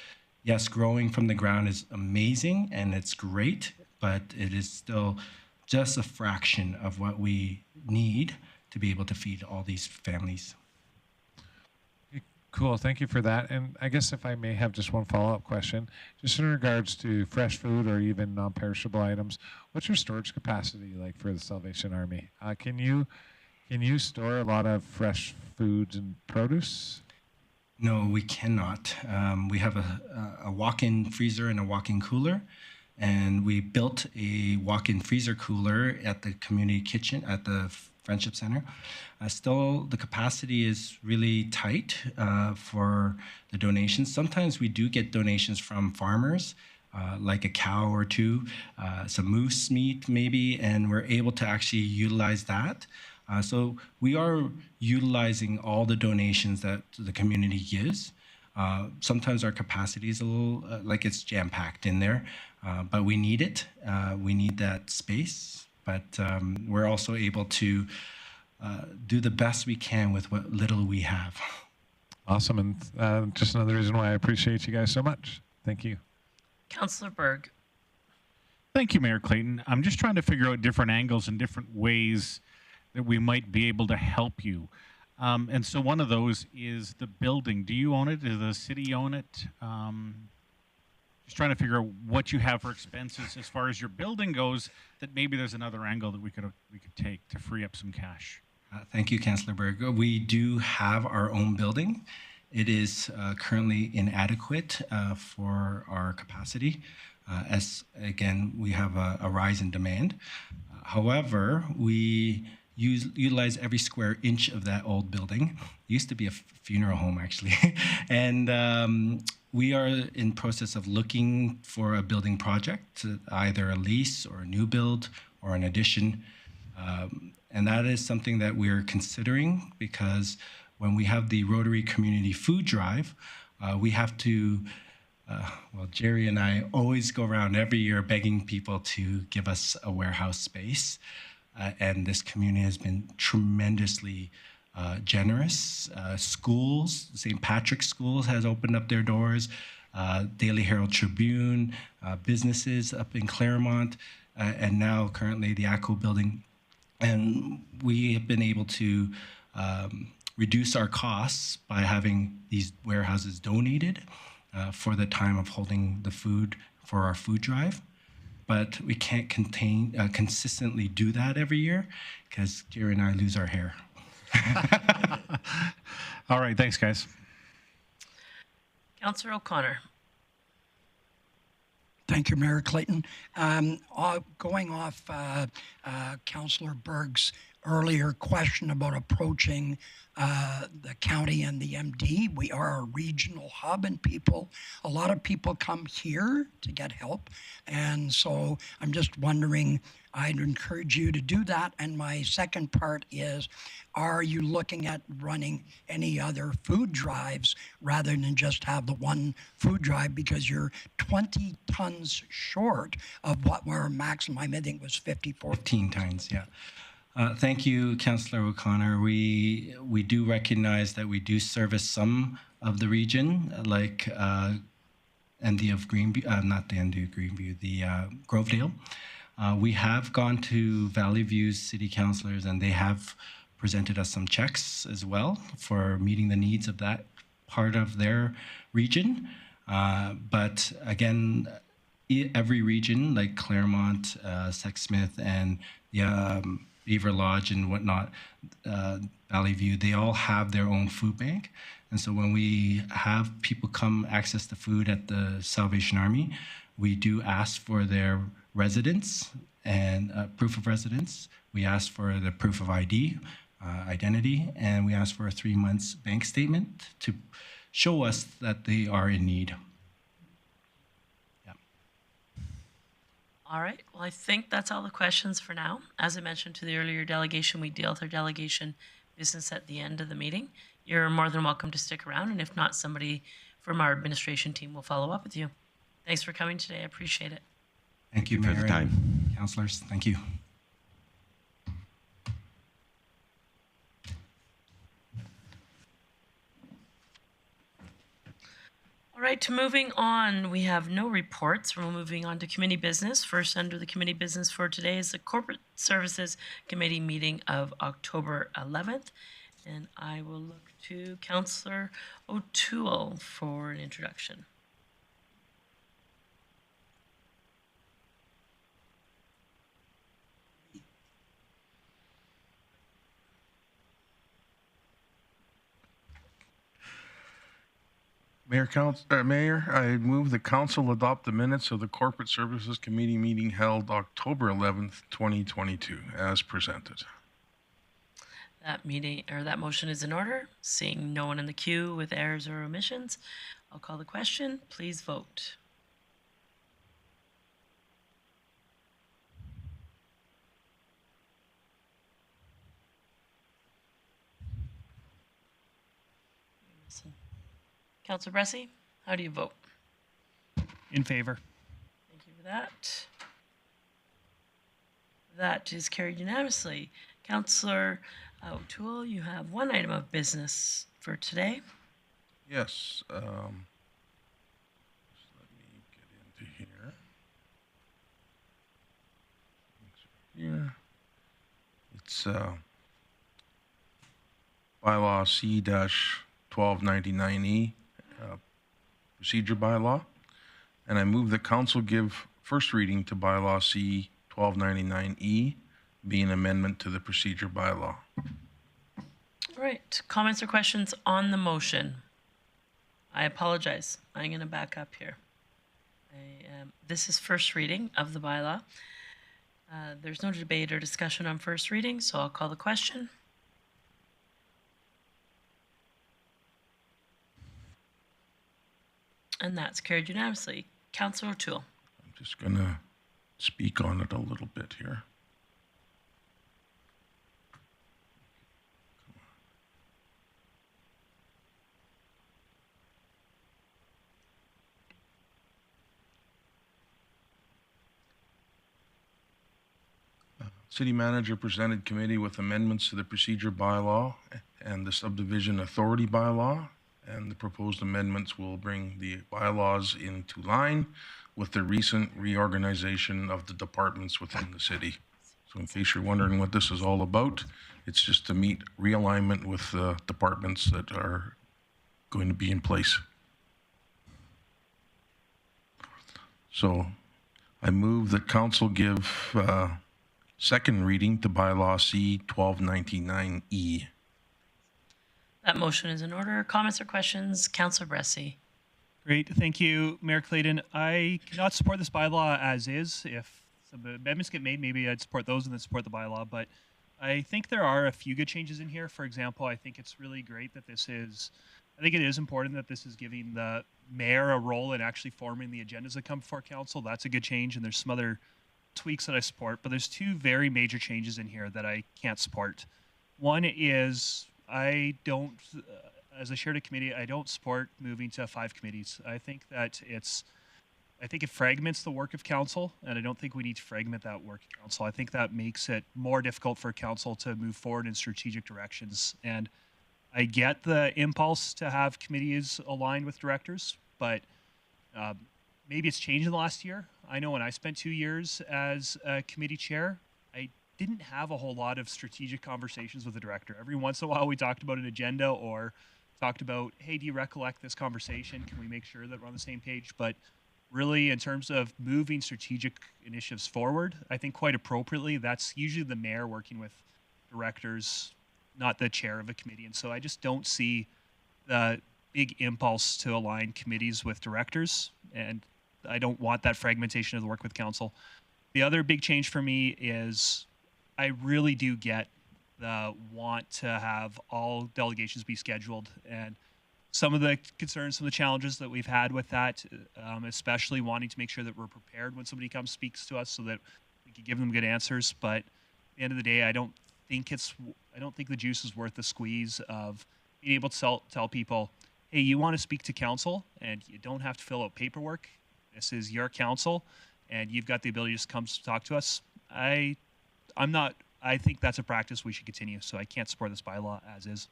Yes, growing from the ground is amazing and it's great, but it is still just a fraction of what we need to be able to feed all these families. Cool, thank you for that. And I guess if I may have just one follow-up question, just in regards to fresh food or even non-perishable items, what's your storage capacity like for the Salvation Army? Can you store a lot of fresh foods and produce? No, we cannot. We have a walk-in freezer and a walk-in cooler, and we built a walk-in freezer cooler at the community kitchen at the Friendship Center. Still, the capacity is really tight for the donations. Sometimes we do get donations from farmers, like a cow or two, some moose meat maybe, and we're able to actually utilize that. So we are utilizing all the donations that the community gives. Sometimes our capacity is a little like it's jam-packed in there, but we need it. We need that space. But we're also able to do the best we can with what little we have. Awesome, and just another reason why I appreciate you guys so much. Thank you. Councillor Berg. Thank you, Mayor Clayton. I'm just trying to figure out different angles and different ways that we might be able to help you. And so one of those is the building. Do you own it? Does the city own it? Just trying to figure out what you have for expenses as far as your building goes, that maybe there's another angle that we could take to free up some cash. Thank you, Councillor Berg. We do have our own building. It is currently inadequate for our capacity, as again, we have a rise in demand. However, we utilize every square inch of that old building. It used to be a funeral home, actually. And we are in process of looking for a building project, either a lease or a new build or an addition. And that is something that we're considering, because when we have the Rotary Community Food Drive, we have to, well, Jerry and I always go around every year begging people to give us a warehouse space. And this community has been tremendously generous. Schools, St. Patrick's Schools has opened up their doors, Daily Herald Tribune, businesses up in Claremont, and now currently the ACO building. And we have been able to reduce our costs by having these warehouses donated for the time of holding the food for our food drive. But we can't consistently do that every year, because Jerry and I lose our hair. All right, thanks, guys. Councillor O'Connor. Thank you, Mayor Clayton. Going off Councillor Berg's earlier question about approaching the county and the MD, we are a regional hub, and a lot of people come here to get help. And so I'm just wondering, I'd encourage you to do that. And my second part is, are you looking at running any other food drives rather than just have the one food drive, because you're 20 tons short of what our maximum, I think, was 54. 15 tons, yeah. Thank you, Councillor O'Connor. We do recognize that we do service some of the region, like ND of Greenview, not the ND of Greenview, the Grovedale. We have gone to Valley View's city councillors, and they have presented us some checks as well for meeting the needs of that part of their region. But again, every region, like Claremont, Sexsmith, and Beaver Lodge and whatnot, Valley View, they all have their own food bank. And so when we have people come access the food at the Salvation Army, we do ask for their residence and proof of residence. We ask for the proof of ID, identity, and we ask for a 3 months bank statement to show us that they are in need. Yeah. All right. Well, I think that's all the questions for now. As I mentioned to the earlier delegation, we deal with our delegation business at the end of the meeting. You're more than welcome to stick around, and if not, somebody from our administration team will follow up with you. Thanks for coming today. I appreciate it. Thank you, for Mayor the time. and councillors. Thank you. All right, moving on, we have no reports. We're moving on to committee business. First, under the committee business for today is the Corporate Services Committee meeting of October 11th. And I will look to Councillor O'Toole for an introduction. Mayor, I move the council adopt the minutes of the Corporate Services Committee meeting held October 11th, 2022, as presented. That motion is in order. Seeing no one in the queue with errors or omissions, I'll call the question. Please vote. Councillor Bressie, how do you vote? In favor. Thank you for that. That is carried unanimously. Councillor O'Toole, you have one item of business for today. Yes. Just let me get into here. It's bylaw C-1299E, procedure bylaw. And I move that council give first reading to bylaw C-1299E, be an amendment to the procedure bylaw. All right, comments or questions on the motion? I apologize. I'm going to back up here. This is first reading of the bylaw. There's no debate or discussion on first reading, so I'll call the question. And that's carried unanimously. Councillor O'Toole. I'm just going to speak on it a little bit here. City manager presented committee with amendments to the procedure bylaw and the subdivision authority bylaw, and the proposed amendments will bring the bylaws into line with the recent reorganization of the departments within the city. So in case you're wondering what this is all about, it's just to meet realignment with the departments that are going to be in place. So I move that council give second reading to bylaw C-1299E. That motion is in order. Comments or questions? Councillor Bressie. Great, thank you, Mayor Clayton. I cannot support this bylaw as is. If some amendments get made, maybe I'd support those and then support the bylaw. But I think there are a few good changes in here. For example, I think it's really great that I think it is important that this is giving the mayor a role in actually forming the agendas that come before council. That's a good change, and there's some other tweaks that I support, but there's two very major changes in here that I can't support. One is I don't, as a chair of the committee, I don't support moving to 5 committees. I think that it fragments the work of council, and I don't think we need to fragment that work of council. I think that makes it more difficult for council to move forward in strategic directions. And I get the impulse to have committees aligned with directors, but maybe it's changed in the last year. I know when I spent 2 years as a committee chair, I didn't have a whole lot of strategic conversations with the director. Every once in a while we talked about an agenda or talked about, hey, do you recollect this conversation? Can we make sure that we're on the same page? But really, in terms of moving strategic initiatives forward, I think quite appropriately, that's usually the mayor working with directors, not the chair of a committee. And so I just don't see the big impulse to align committees with directors. And I don't want that fragmentation of the work with council. The other big change for me is I really do get the want to have all delegations be scheduled. And some of the concerns, some of the challenges that we've had with that, especially wanting to make sure that we're prepared when somebody comes speaks to us so that we can give them good answers. But at the end of the day, I don't think the juice is worth the squeeze of being able to tell people, hey, you want to speak to council and you don't have to fill out paperwork. This is your council and you've got the ability to just come talk to us. I think that's a practice we should continue. So I can't support this bylaw as is.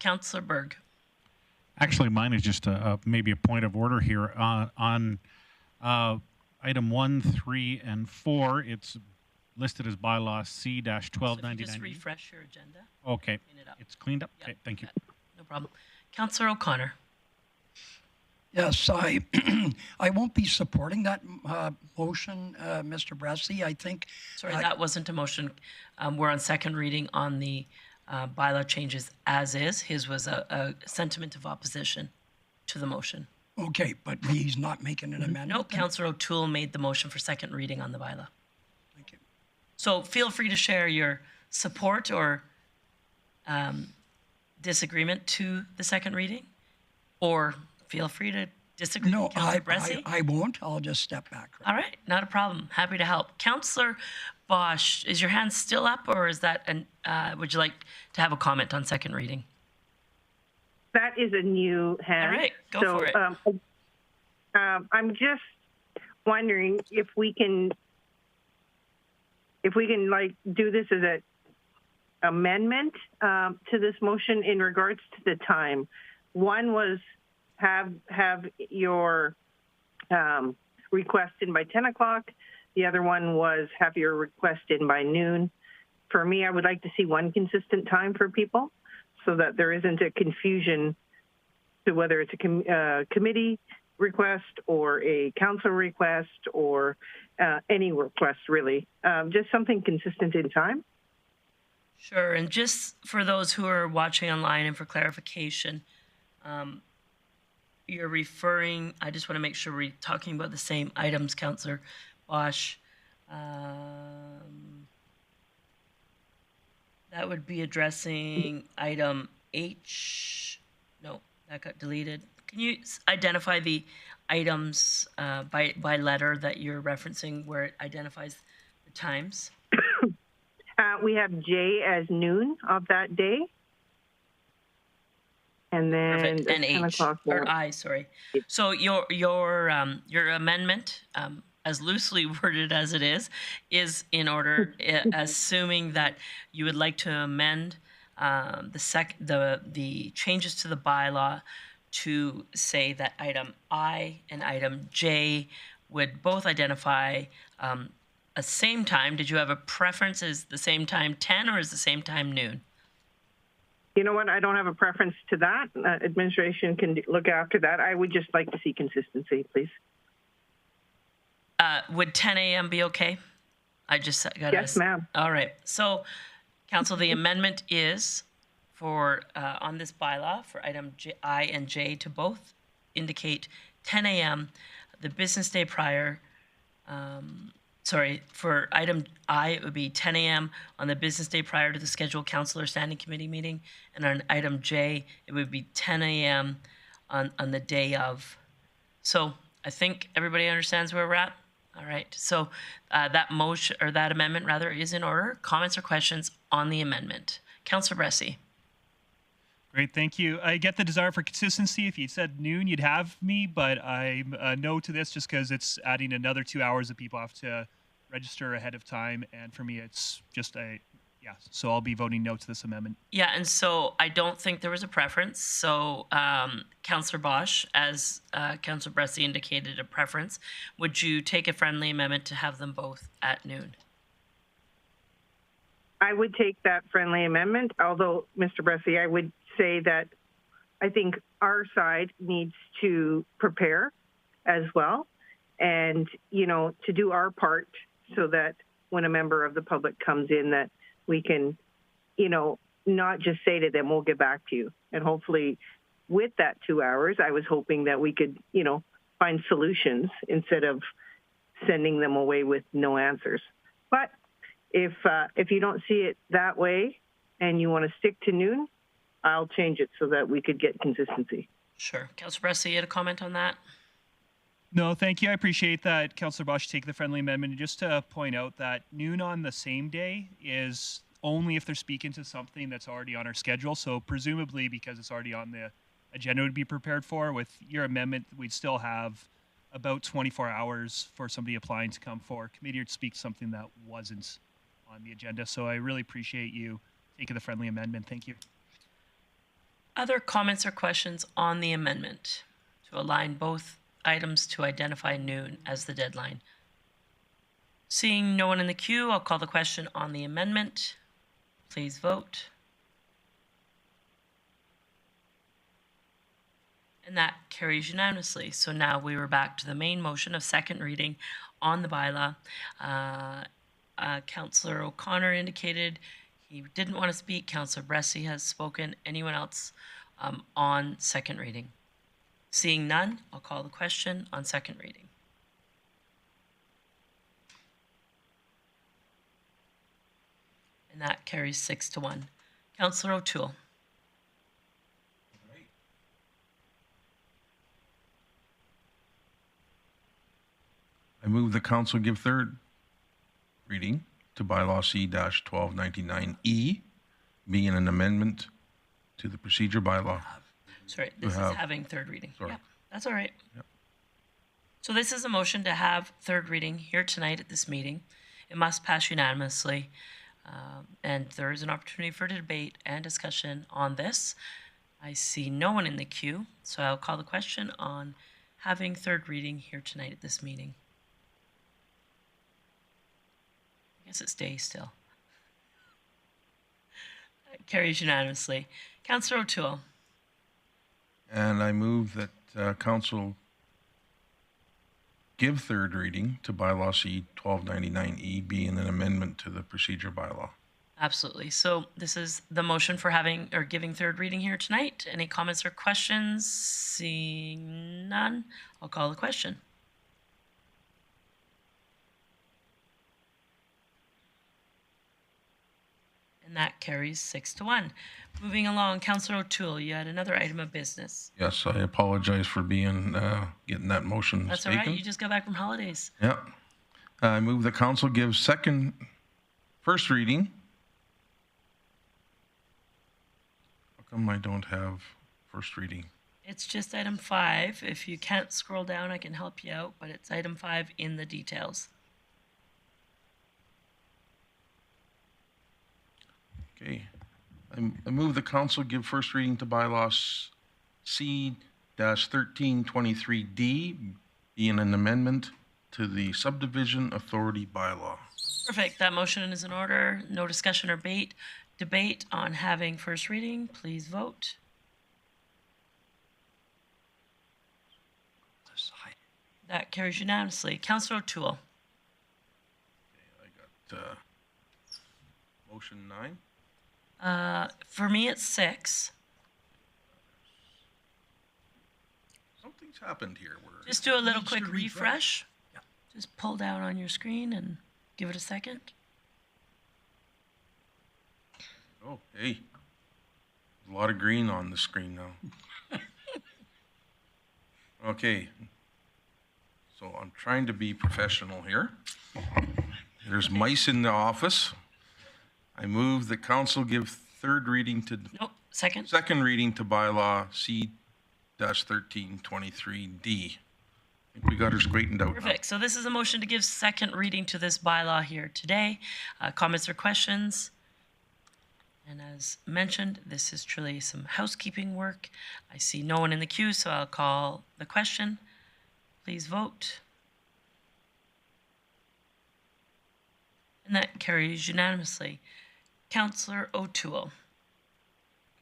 Councillor Berg. Actually, mine is just maybe a point of order here. On item 1, 3, and 4, it's listed as bylaw C-1299. Just refresh your agenda. Okay. Clean it up. It's cleaned up? Yep. Okay, thank you. No problem. Councillor O'Connor. Yes, I won't be supporting that motion, Mr. Bressy. I think. Sorry, that wasn't a motion. We're on second reading on the bylaw changes as is. His was a sentiment of opposition to the motion. Okay, but he's not making an amendment? No, Councillor O'Toole made the motion for second reading on the bylaw. Thank you. So feel free to share your support or disagreement to the second reading, or feel free to disagree. No, Councillor I won't. I'll just step back. All right, not a problem. Happy to help. Councillor Bosch, is your hand still up, or is that would you like to have a comment on second reading? That is a new hand. All right, go for it. I'm just wondering if we can like do this as an amendment to this motion in regards to the time. One was have your request in by 10 o'clock. The other one was have your request in by noon. For me, I would like to see one consistent time for people so that there isn't a confusion to whether it's a committee request or a council request or any request, really. Just something consistent in time. Sure, and just for those who are watching online and for clarification, you're referring, I just want to make sure we're talking about the same items, Councillor Bosch. That would be addressing item H. No, that got deleted. Can you identify the items by letter that you're referencing where it identifies the times? We have J as noon of that day. And then Perfect. And H, or I, sorry. So your amendment, as loosely worded as it is in order, assuming that you would like to amend the changes to the bylaw to say that item I and item J would both identify a same time. Did you have a preference? Is the same time 10 or is the same time noon? You know what? I don't have a preference to that. Administration can look after that. I would just like to see consistency, please. Would 10 a.m. be okay? I just got Yes, ma'am. All right. So, Council, the amendment is for on this bylaw for item I and J to both indicate 10 a.m. the business day prior. For item I, it would be 10 a.m. on the business day prior to the scheduled council or standing committee meeting. And on item J, it would be 10 a.m. on the day of. So I think everybody understands where we're at. All right. So that motion, or that amendment rather, is in order. Comments or questions on the amendment? Councillor Bressy. Great, thank you. I get the desire for consistency. If you said noon, you'd have me, but I'm no to this just because it's adding another 2 hours that people have to register ahead of time. And for me, it's just so I'll be voting no to this amendment. Yeah, and so I don't think there was a preference. So Councillor Bosch, as Councillor Bressy indicated a preference, would you take a friendly amendment to have them both at noon? I would take that friendly amendment, although, Mr. Bressy, I would say that I think our side needs to prepare as well. And, to do our part so that when a member of the public comes in, that we can, not just say to them, we'll get back to you. And hopefully with that 2 hours, I was hoping that we could, find solutions instead of sending them away with no answers. But if you don't see it that way and you want to stick to noon, I'll change it so that we could get consistency. Sure. Councillor Bressy, you had a comment on that? No, thank you. I appreciate that, Councillor Bosch, take the friendly amendment. And just to point out that noon on the same day is only if they're speaking to something that's already on our schedule. So presumably, because it's already on the agenda to be prepared for, with your amendment, we'd still have about 24 hours for somebody applying to come for committee or to speak to something that wasn't on the agenda. So I really appreciate you taking the friendly amendment. Thank you. Other comments or questions on the amendment to align both items to identify noon as the deadline? Seeing no one in the queue, I'll call the question on the amendment. Please vote. And that carries unanimously. So now we were back to the main motion of second reading on the bylaw. Councillor O'Connor indicated he didn't want to speak. Councillor Bressy has spoken. Anyone else on second reading? Seeing none, I'll call the question on second reading. And that carries 6-1. Councillor O'Toole. I move the council give third reading to bylaw C-1299E, being an amendment to the procedure bylaw. Sorry, this is having third reading. Sorry. Yeah, that's all right. Yep. So this is a motion to have third reading here tonight at this meeting. It must pass unanimously. And there is an opportunity for debate and discussion on this. I see no one in the queue, so I'll call the question on having third reading here tonight at this meeting. I guess it's day still. It carries unanimously. Councillor O'Toole. And I move that council give third reading to bylaw C-1299E, being an amendment to the procedure bylaw. Absolutely. So this is the motion for having or giving third reading here tonight. Any comments or questions? Seeing none, I'll call the question. And that carries 6-1. Moving along, Councillor O'Toole, you had another item of business. Yes, I apologize for getting that motion That's all taken. right. You just got back from holidays. Yeah. I move the council give first reading. How come I don't have first reading? It's just item 5. If you can't scroll down, I can help you out, but it's item 5 in the details. Okay. I move the council give first reading to bylaws C-1323D, being an amendment to the subdivision authority bylaw. Perfect. That motion is in order. No discussion or debate on having first reading. Please vote. That carries unanimously. Councillor O'Toole. Okay, I got motion 9. For me, it's 6. Something's happened here. Just do a little Needs quick to refresh. Yeah. Just pull down on your screen and give it a second. Oh, hey. A lot of green on the screen now. Okay. So I'm trying to be professional here. There's mice in the office. I move the council give third reading to Nope, second. second reading to bylaw C-1323D. I think we got her straightened out now. Perfect. So this is a motion to give second reading to this bylaw here today. Comments or questions? And as mentioned, this is truly some housekeeping work. I see no one in the queue, so I'll call the question. Please vote. And that carries unanimously. Councillor O'Toole.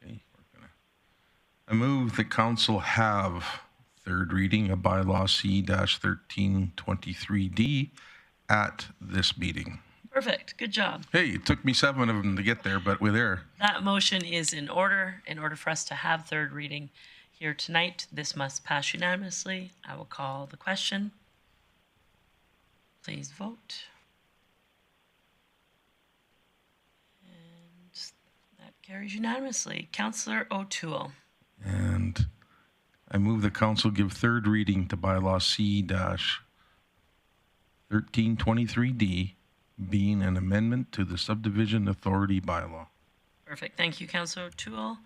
Okay, I move the council have third reading of bylaw C-1323D at this meeting. Perfect. Good job. Hey, it took me 7 of them to get there, but we're there. That motion is in order. In order for us to have third reading here tonight, this must pass unanimously. I will call the question. Please vote. And that carries unanimously. Councillor O'Toole. And I move the council give third reading to bylaw C-1323D, being an amendment to the subdivision authority bylaw. Perfect. Thank you, Councillor O'Toole.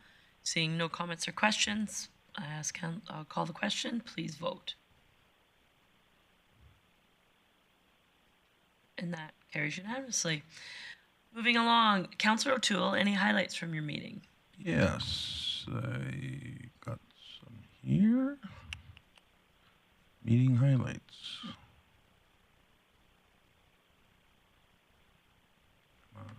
Seeing no comments or questions, I'll call the question. Please vote. And that carries unanimously. Moving along, Councillor O'Toole, any highlights from your meeting? Yes, I got some here. Meeting highlights. Come on.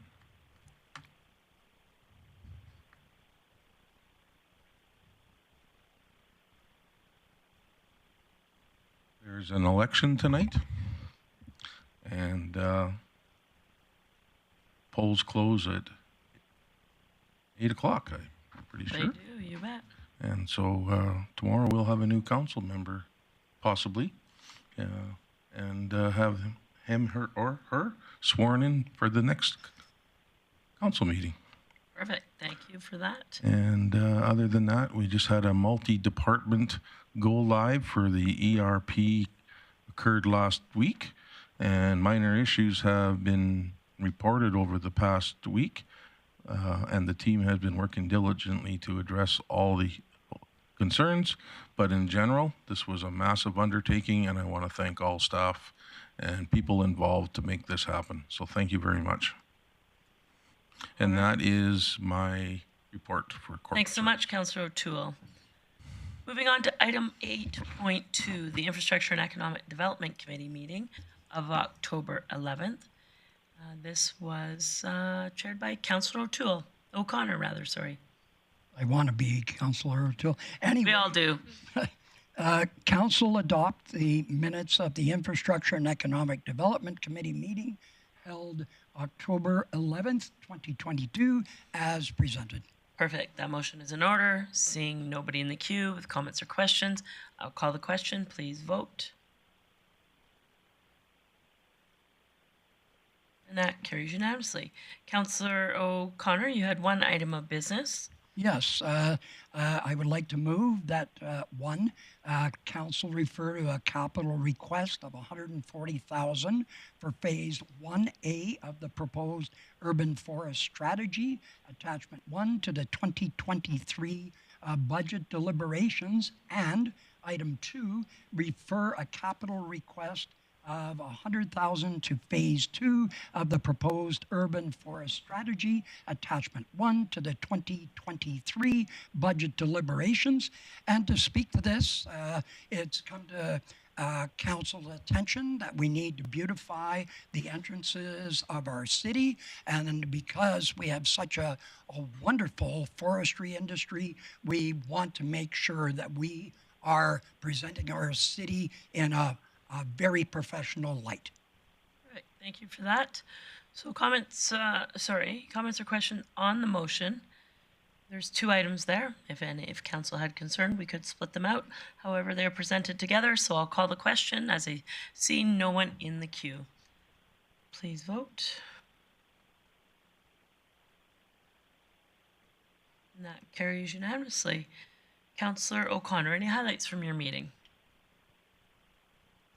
There's an election tonight, and polls close at 8 o'clock, I'm pretty They sure. do, you bet. And so tomorrow we'll have a new council member, possibly, and have him, her, or her sworn in for the next council meeting. Perfect. Thank you for that. And other than that, we just had a multi-department go live for the ERP occurred last week, and minor issues have been reported over the past week, and the team has been working diligently to address all the concerns. But in general, this was a massive undertaking, and I want to thank all staff and people involved to make this happen. So thank you very much. And that is my report for corporate. Thanks so much, Councillor O'Toole. Moving on to item 8.2, the Infrastructure and Economic Development Committee meeting of October 11th. This was chaired by Councillor O'Connor. I want to be Councillor O'Toole. Anyway, We all do. Council adopt the minutes of the Infrastructure and Economic Development Committee meeting held October 11th, 2022, as presented. Perfect. That motion is in order. Seeing nobody in the queue with comments or questions, I'll call the question. Please vote. And that carries unanimously. Councillor O'Connor, you had one item of business. Yes, I would like to move that council refer to a capital request of $140,000 for Phase 1A of the proposed urban forest strategy, attachment 1 to the 2023 budget deliberations, and item 2, refer a capital request of $100,000 to Phase 2 of the proposed urban forest strategy, attachment 1 to the 2023 budget deliberations. And to speak to this, it's come to council's attention that we need to beautify the entrances of our city. And because we have such a wonderful forestry industry, we want to make sure that we are presenting our city in a very professional light. All right, thank you for that. So comments or questions on the motion? There's two items there. If council had concern, we could split them out. However, they're presented together, so I'll call the question as I see no one in the queue. Please vote. And that carries unanimously. Councillor O'Connor, any highlights from your meeting?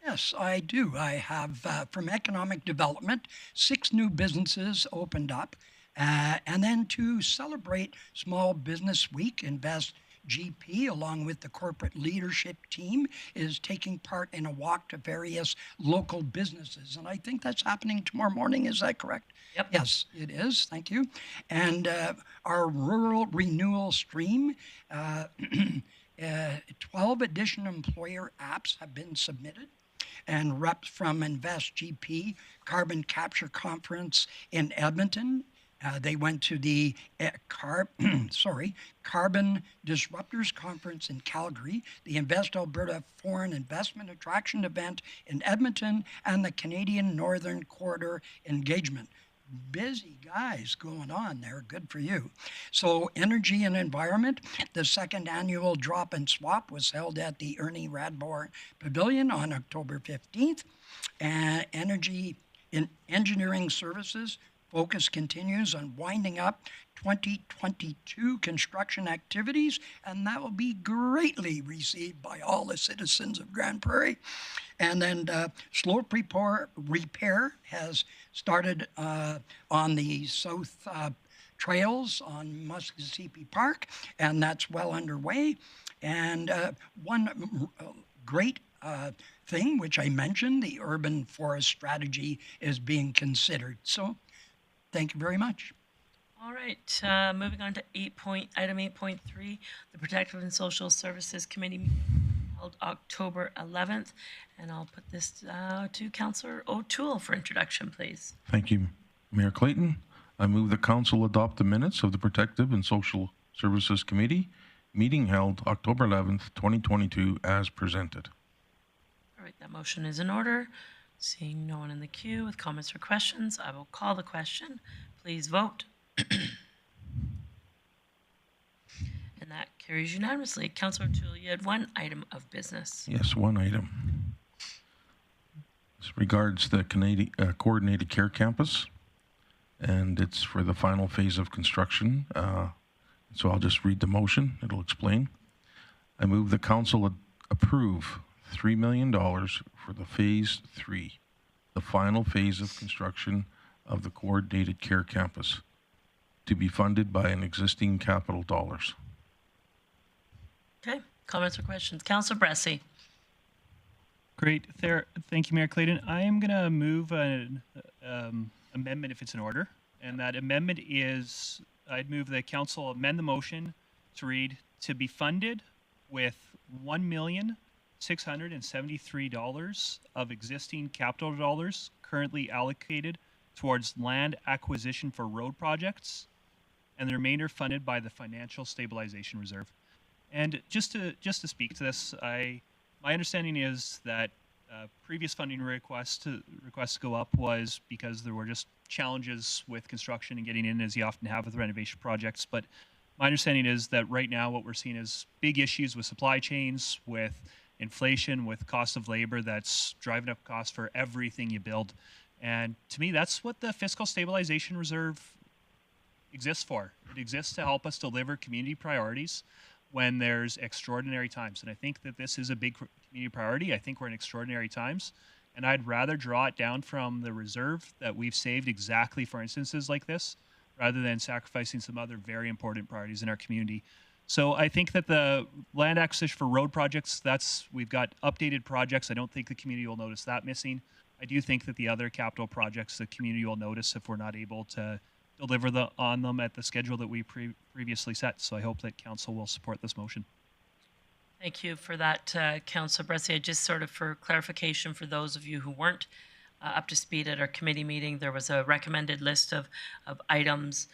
Yes, I do. I have, from economic development, 6 new businesses opened up. And then to celebrate Small Business Week, Invest GP, along with the corporate leadership team, is taking part in a walk to various local businesses. And I think that's happening tomorrow morning. Is that correct? Yep. Yes, it is. Thank you. And our rural renewal stream, 12 additional employer apps have been submitted. And reps from Invest GP Carbon Capture Conference in Edmonton They went to the Carbon Disruptors Conference in Calgary, the Invest Alberta Foreign Investment Attraction event in Edmonton, and the Canadian Northern Corridor Engagement. Busy guys going on there. Good for you. So energy and environment, the second annual Drop and Swap was held at the Ernie Radbour Pavilion on October 15th. And energy in engineering services, focus continues on winding up 2022 construction activities, and that will be greatly received by all the citizens of Grande Prairie. And then slope repair has started on the south trails on Muskogee Park, and that's well underway. And one great thing, which I mentioned, the urban forest strategy is being considered. So thank you very much. All right, moving on to item 8.3, the Protective and Social Services Committee meeting held October 11th. And I'll put this to Councillor O'Toole for introduction, please. Thank you, Mayor Clayton. I move the council adopt the minutes of the Protective and Social Services Committee meeting held October 11th, 2022 as presented. All right, that motion is in order. Seeing no one in the queue with comments or questions, I will call the question. Please vote. And that carries unanimously. Councillor O'Toole, you had one item of business. Yes, one item. This regards the Coordinated Care Campus, and it's for the final phase of construction. So I'll just read the motion. It'll explain. I move the council approve $3 million for the phase 3, the final phase of construction of the Coordinated Care Campus, to be funded by an existing capital dollars. Okay, comments or questions? Councillor Bressie. Great. Thank you, Mayor Clayton. I am going to move an amendment if it's in order. And that amendment is, I'd move the council amend the motion to read, to be funded with $1,673 of existing capital dollars currently allocated towards land acquisition for road projects, and the remainder funded by the Financial Stabilization Reserve. And just to speak to this, my understanding is that previous funding requests to go up was because there were just challenges with construction and getting in, as you often have with renovation projects. But my understanding is that right now what we're seeing is big issues with supply chains, with inflation, with cost of labor that's driving up costs for everything you build. And to me, that's what the Fiscal Stabilization Reserve exists for. It exists to help us deliver community priorities when there's extraordinary times. And I think that this is a big community priority. I think we're in extraordinary times. And I'd rather draw it down from the reserve that we've saved exactly for instances like this, rather than sacrificing some other very important priorities in our community. So I think that the land acquisition for road projects, we've got updated projects. I don't think the community will notice that missing. I do think that the other capital projects, the community will notice if we're not able to deliver on them at the schedule that we previously set. So I hope that council will support this motion. Thank you for that, Councillor Bressie. Just sort of for clarification for those of you who weren't up to speed at our committee meeting, there was a recommended list of items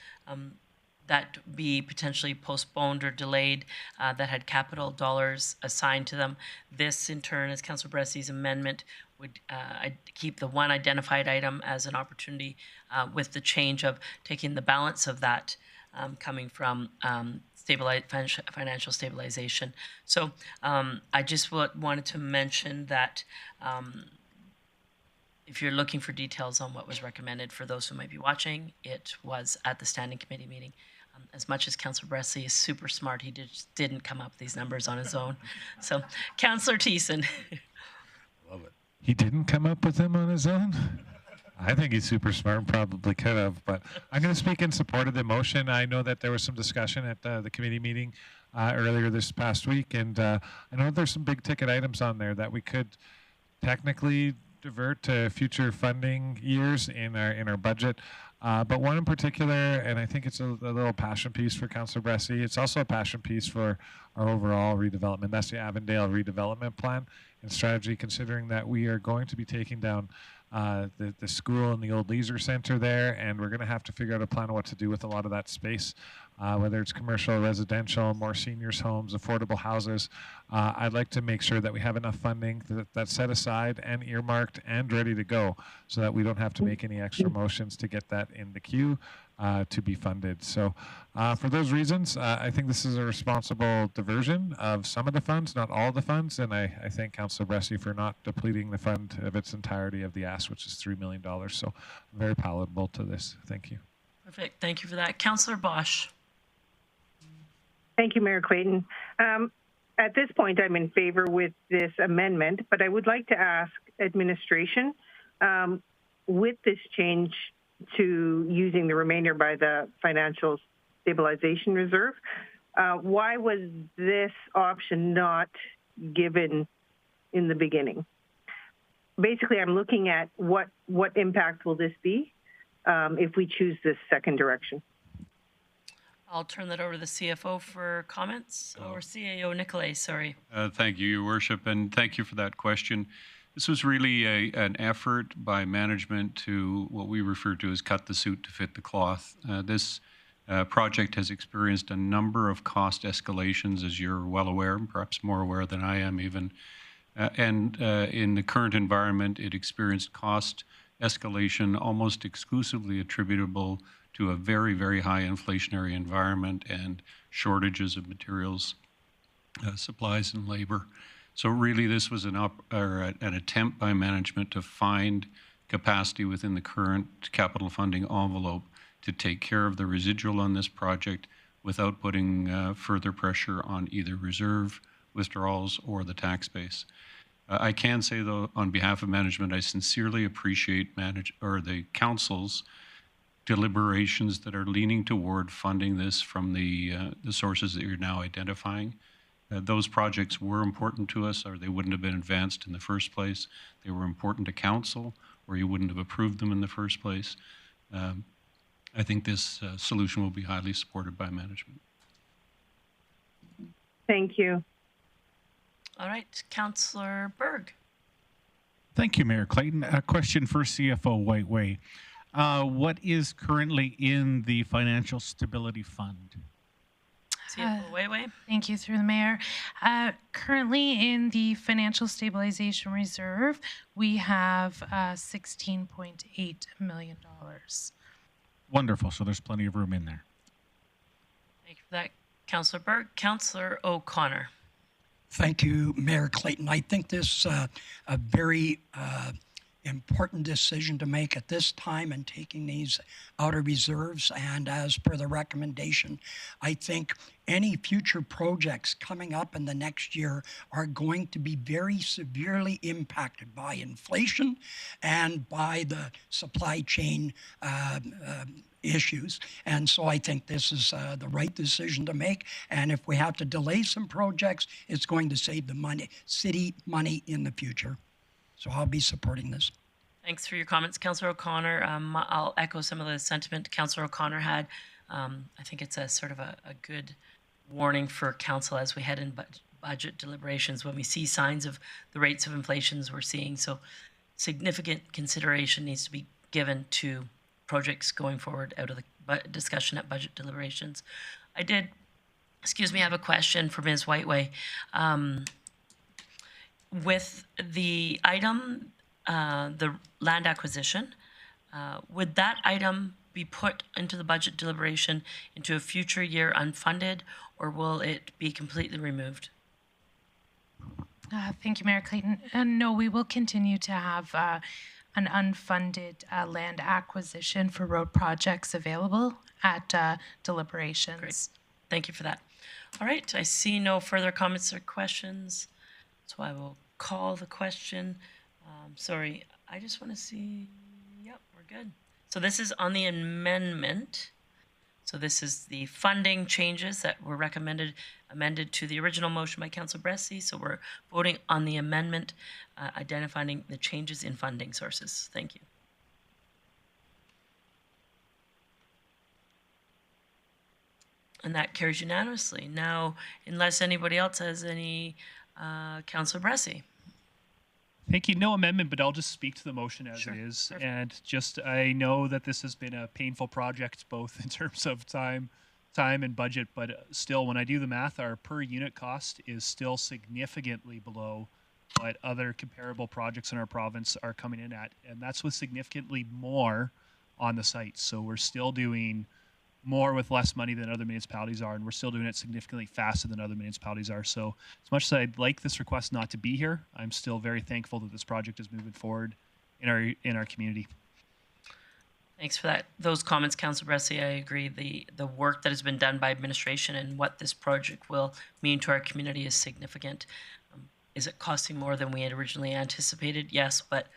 that be potentially postponed or delayed that had capital dollars assigned to them. This, in turn, as Councillor Bressie's amendment, would keep the one identified item as an opportunity with the change of taking the balance of that coming from financial stabilization. So I just wanted to mention that if you're looking for details on what was recommended, for those who might be watching, it was at the standing committee meeting. As much as Councillor Bressie is super smart, he didn't come up with these numbers on his own. So, Councillor Thiessen. Love it. He didn't come up with them on his own? I think he's super smart and probably could have, but I'm going to speak in support of the motion. I know that there was some discussion at the committee meeting earlier this past week, and I know there's some big ticket items on there that we could technically divert to future funding years in our budget. But one in particular, and I think it's a little passion piece for Councillor Bressie, it's also a passion piece for our overall redevelopment. That's the Avondale redevelopment plan and strategy, considering that we are going to be taking down the school and the old leisure center there, and we're going to have to figure out a plan of what to do with a lot of that space, whether it's commercial, residential, more seniors' homes, affordable houses. I'd like to make sure that we have enough funding that's set aside and earmarked and ready to go, so that we don't have to make any extra motions to get that in the queue to be funded. So for those reasons, I think this is a responsible diversion of some of the funds, not all the funds, and I thank Councillor Bressie for not depleting the fund of its entirety of the ask, which is $3 million. So I'm very palatable to this. Thank you. Perfect. Thank you for that. Councillor Bosch. Thank you, Mayor Clayton. At this point, I'm in favor with this amendment, but I would like to ask administration, with this change to using the remainder by the Financial Stabilization Reserve, why was this option not given in the beginning? Basically, I'm looking at what impact will this be if we choose this second direction. I'll turn that over to the CFO for comments, or CAO Nicolay, sorry. Thank you, Your Worship, and thank you for that question. This was really an effort by management to what we refer to as cut the suit to fit the cloth. This project has experienced a number of cost escalations, as you're well aware, perhaps more aware than I am even. And in the current environment, it experienced cost escalation almost exclusively attributable to a very, very high inflationary environment and shortages of materials, supplies, and labor. So really, this was an attempt by management to find capacity within the current capital funding envelope to take care of the residual on this project without putting further pressure on either reserve withdrawals or the tax base. I can say, though, on behalf of management, I sincerely appreciate the council's deliberations that are leaning toward funding this from the sources that you're now identifying. Those projects were important to us, or they wouldn't have been advanced in the first place. They were important to council, or you wouldn't have approved them in the first place. I think this solution will be highly supported by management. Thank you. All right, Councillor Berg. Thank you, Mayor Clayton. A question for CFO Whiteway. What is currently in the Financial Stability Fund? CFO Whiteway. Thank you, through the mayor. Currently in the Financial Stabilization Reserve, we have $16.8 million. Wonderful. So there's plenty of room in there. Thank you for that, Councillor Berg. Councillor O'Connor. Thank you, Mayor Clayton. I think this is a very important decision to make at this time in taking these out of reserves. And as per the recommendation, I think any future projects coming up in the next year are going to be very severely impacted by inflation and by the supply chain issues. And so I think this is the right decision to make. And if we have to delay some projects, it's going to save the city money in the future. So I'll be supporting this. Thanks for your comments, Councillor O'Connor. I'll echo some of the sentiment Councillor O'Connor had. I think it's a sort of a good warning for council as we head in budget deliberations when we see signs of the rates of inflations we're seeing. So significant consideration needs to be given to projects going forward out of the discussion at budget deliberations. I did, have a question for Ms. Whiteway. With the item, the land acquisition, would that item be put into the budget deliberation into a future year unfunded, or will it be completely removed? Thank you, Mayor Clayton. No, we will continue to have an unfunded land acquisition for road projects available at deliberations. Great. Thank you for that. All right, I see no further comments or questions, so I will call the question. Sorry, I just want to see, yep, we're good. So this is on the amendment. So this is the funding changes that were amended to the original motion by Councillor Bressie. So we're voting on the amendment, identifying the changes in funding sources. Thank you. And that carries unanimously. Now, unless anybody else has any, Councillor Bressie. Thank you. No amendment, but I'll just speak to the motion as it is. Perfect. And just, I know that this has been a painful project, both in terms of time and budget, but still, when I do the math, our per unit cost is still significantly below what other comparable projects in our province are coming in at. And that's with significantly more on the site. So we're still doing more with less money than other municipalities are, and we're still doing it significantly faster than other municipalities are. So as much as I'd like this request not to be here, I'm still very thankful that this project is moving forward in our community. Thanks for that. Those comments, Councillor Bressie. I agree. The work that has been done by administration and what this project will mean to our community is significant. Is it costing more than we had originally anticipated? Yes, but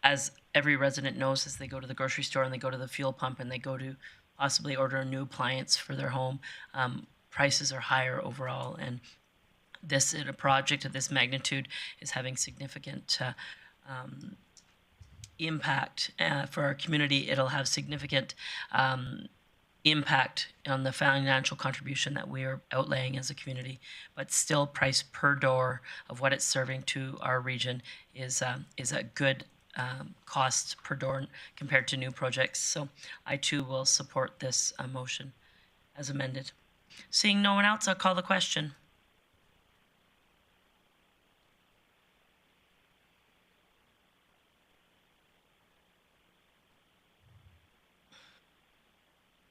as every resident knows, as they go to the grocery store and they go to the fuel pump and they go to possibly order a new appliance for their home, prices are higher overall. And this, in a project of this magnitude, is having significant impact for our community. It'll have significant impact on the financial contribution that we are outlaying as a community, but still price per door of what it's serving to our region is a good cost per door compared to new projects. So I too will support this motion as amended. Seeing no one else, I'll call the question.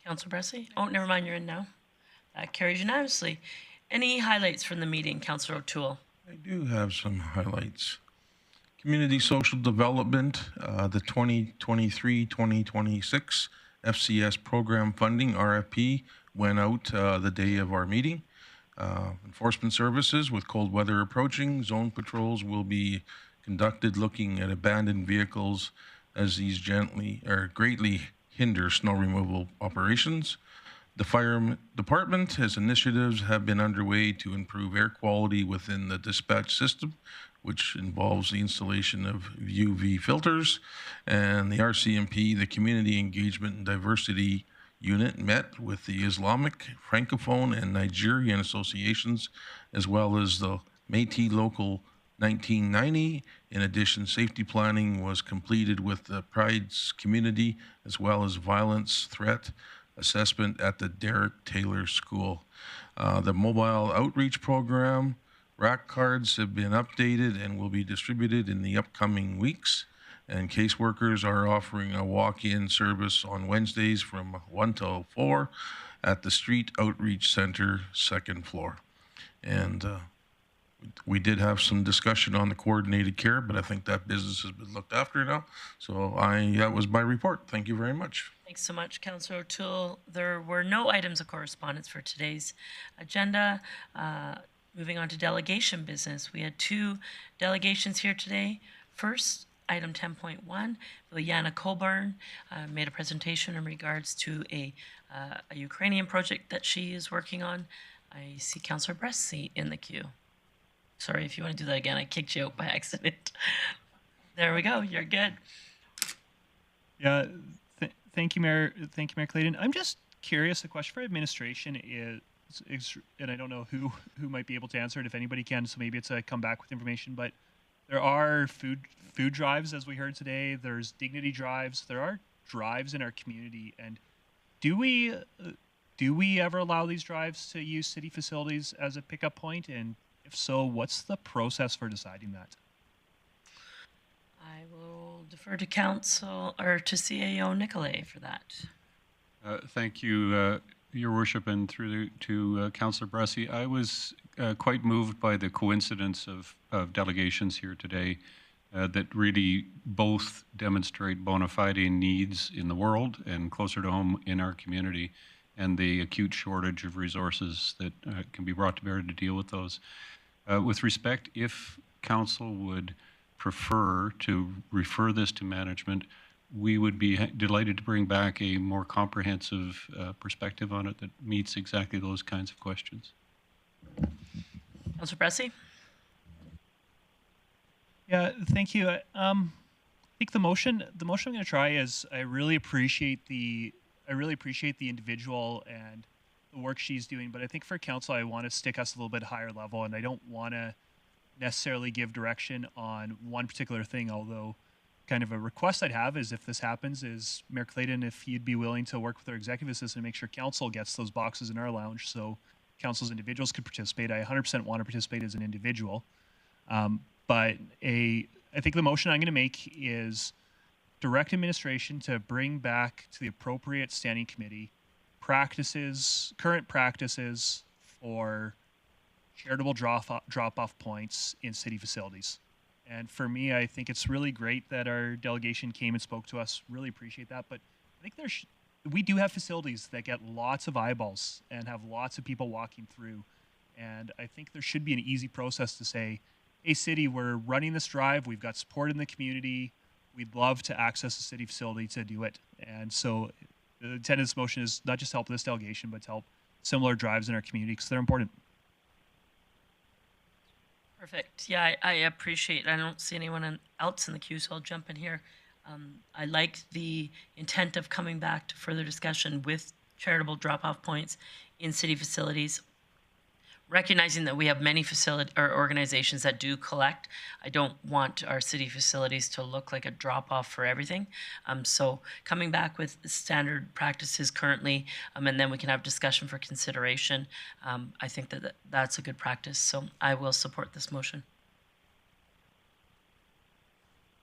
Councillor Bressie? Oh, never mind, you're in now. That carries unanimously. Any highlights from the meeting, Councillor O'Toole? I do have some highlights. Community Social Development, the 2023-2026 FCS program funding RFP went out the day of our meeting. Enforcement services, with cold weather approaching, zone patrols will be conducted looking at abandoned vehicles as these greatly hinder snow removal operations. The fire department has initiatives have been underway to improve air quality within the dispatch system, which involves the installation of UV filters. And the RCMP, the Community Engagement and Diversity Unit, met with the Islamic, Francophone, and Nigerian associations, as well as the Métis Local 1990. In addition, safety planning was completed with the Pride's community, as well as violence threat assessment at the Derek Taylor School. The mobile outreach program, rack cards have been updated and will be distributed in the upcoming weeks. And caseworkers are offering a walk-in service on Wednesdays from 1 till 4 at the Street Outreach Center, second floor. And we did have some discussion on the coordinated care, but I think that business has been looked after now. So that was my report. Thank you very much. Thanks so much, Councillor O'Toole. There were no items of correspondence for today's agenda. Moving on to delegation business. We had 2 delegations here today. First, item 10.1, Bilyana Coburn made a presentation in regards to a Ukrainian project that she is working on. I see Councillor Bressie in the queue. Sorry, if you want to do that again, I kicked you out by accident. There we go. You're good. Yeah, thank you, Mayor. Thank you, Mayor Clayton. I'm just curious. The question for administration is, and I don't know who might be able to answer it, if anybody can. So maybe it's a come back with information. But there are food drives, as we heard today. There's dignity drives. There are drives in our community, and do we ever allow these drives to use city facilities as a pickup point? And if so, what's the process for deciding that? I will defer to Council or to CAO Nicolay for that. Thank you, Your Worship, and to Councillor Bressie. I was quite moved by the coincidence of delegations here today that really both demonstrate bona fide needs in the world and closer to home in our community, and the acute shortage of resources that can be brought to bear to deal with those. With respect, if Council would prefer to refer this to management, we would be delighted to bring back a more comprehensive perspective on it that meets exactly those kinds of questions. Councillor Bressie? Yeah, thank you. I think the motion I'm going to try is I really appreciate the individual and the work she's doing, but I think for council I want to stick us a little bit higher level, and I don't want to necessarily give direction on one particular thing, although kind of a request I'd have is if this happens is Mayor Clayton, if you'd be willing to work with our executive assistant and make sure council gets those boxes in our lounge so council's individuals could participate. I 100% want to participate as an individual. But I think the motion I'm going to make is direct administration to bring back to the appropriate standing committee current practices for charitable drop-off points in city facilities. And for me, I think it's really great that our delegation came and spoke to us. Really appreciate that. But I think we do have facilities that get lots of eyeballs and have lots of people walking through. And I think there should be an easy process to say, hey, city, we're running this drive. We've got support in the community. We'd love to access a city facility to do it. And so the intent of this motion is not just to help this delegation, but to help similar drives in our community because they're important. Perfect. Yeah, I appreciate. I don't see anyone else in the queue, so I'll jump in here. I like the intent of coming back to further discussion with charitable drop-off points in city facilities. Recognizing that we have many organizations that do collect, I don't want our city facilities to look like a drop-off for everything. So coming back with standard practices currently, and then we can have discussion for consideration. I think that that's a good practice. So I will support this motion.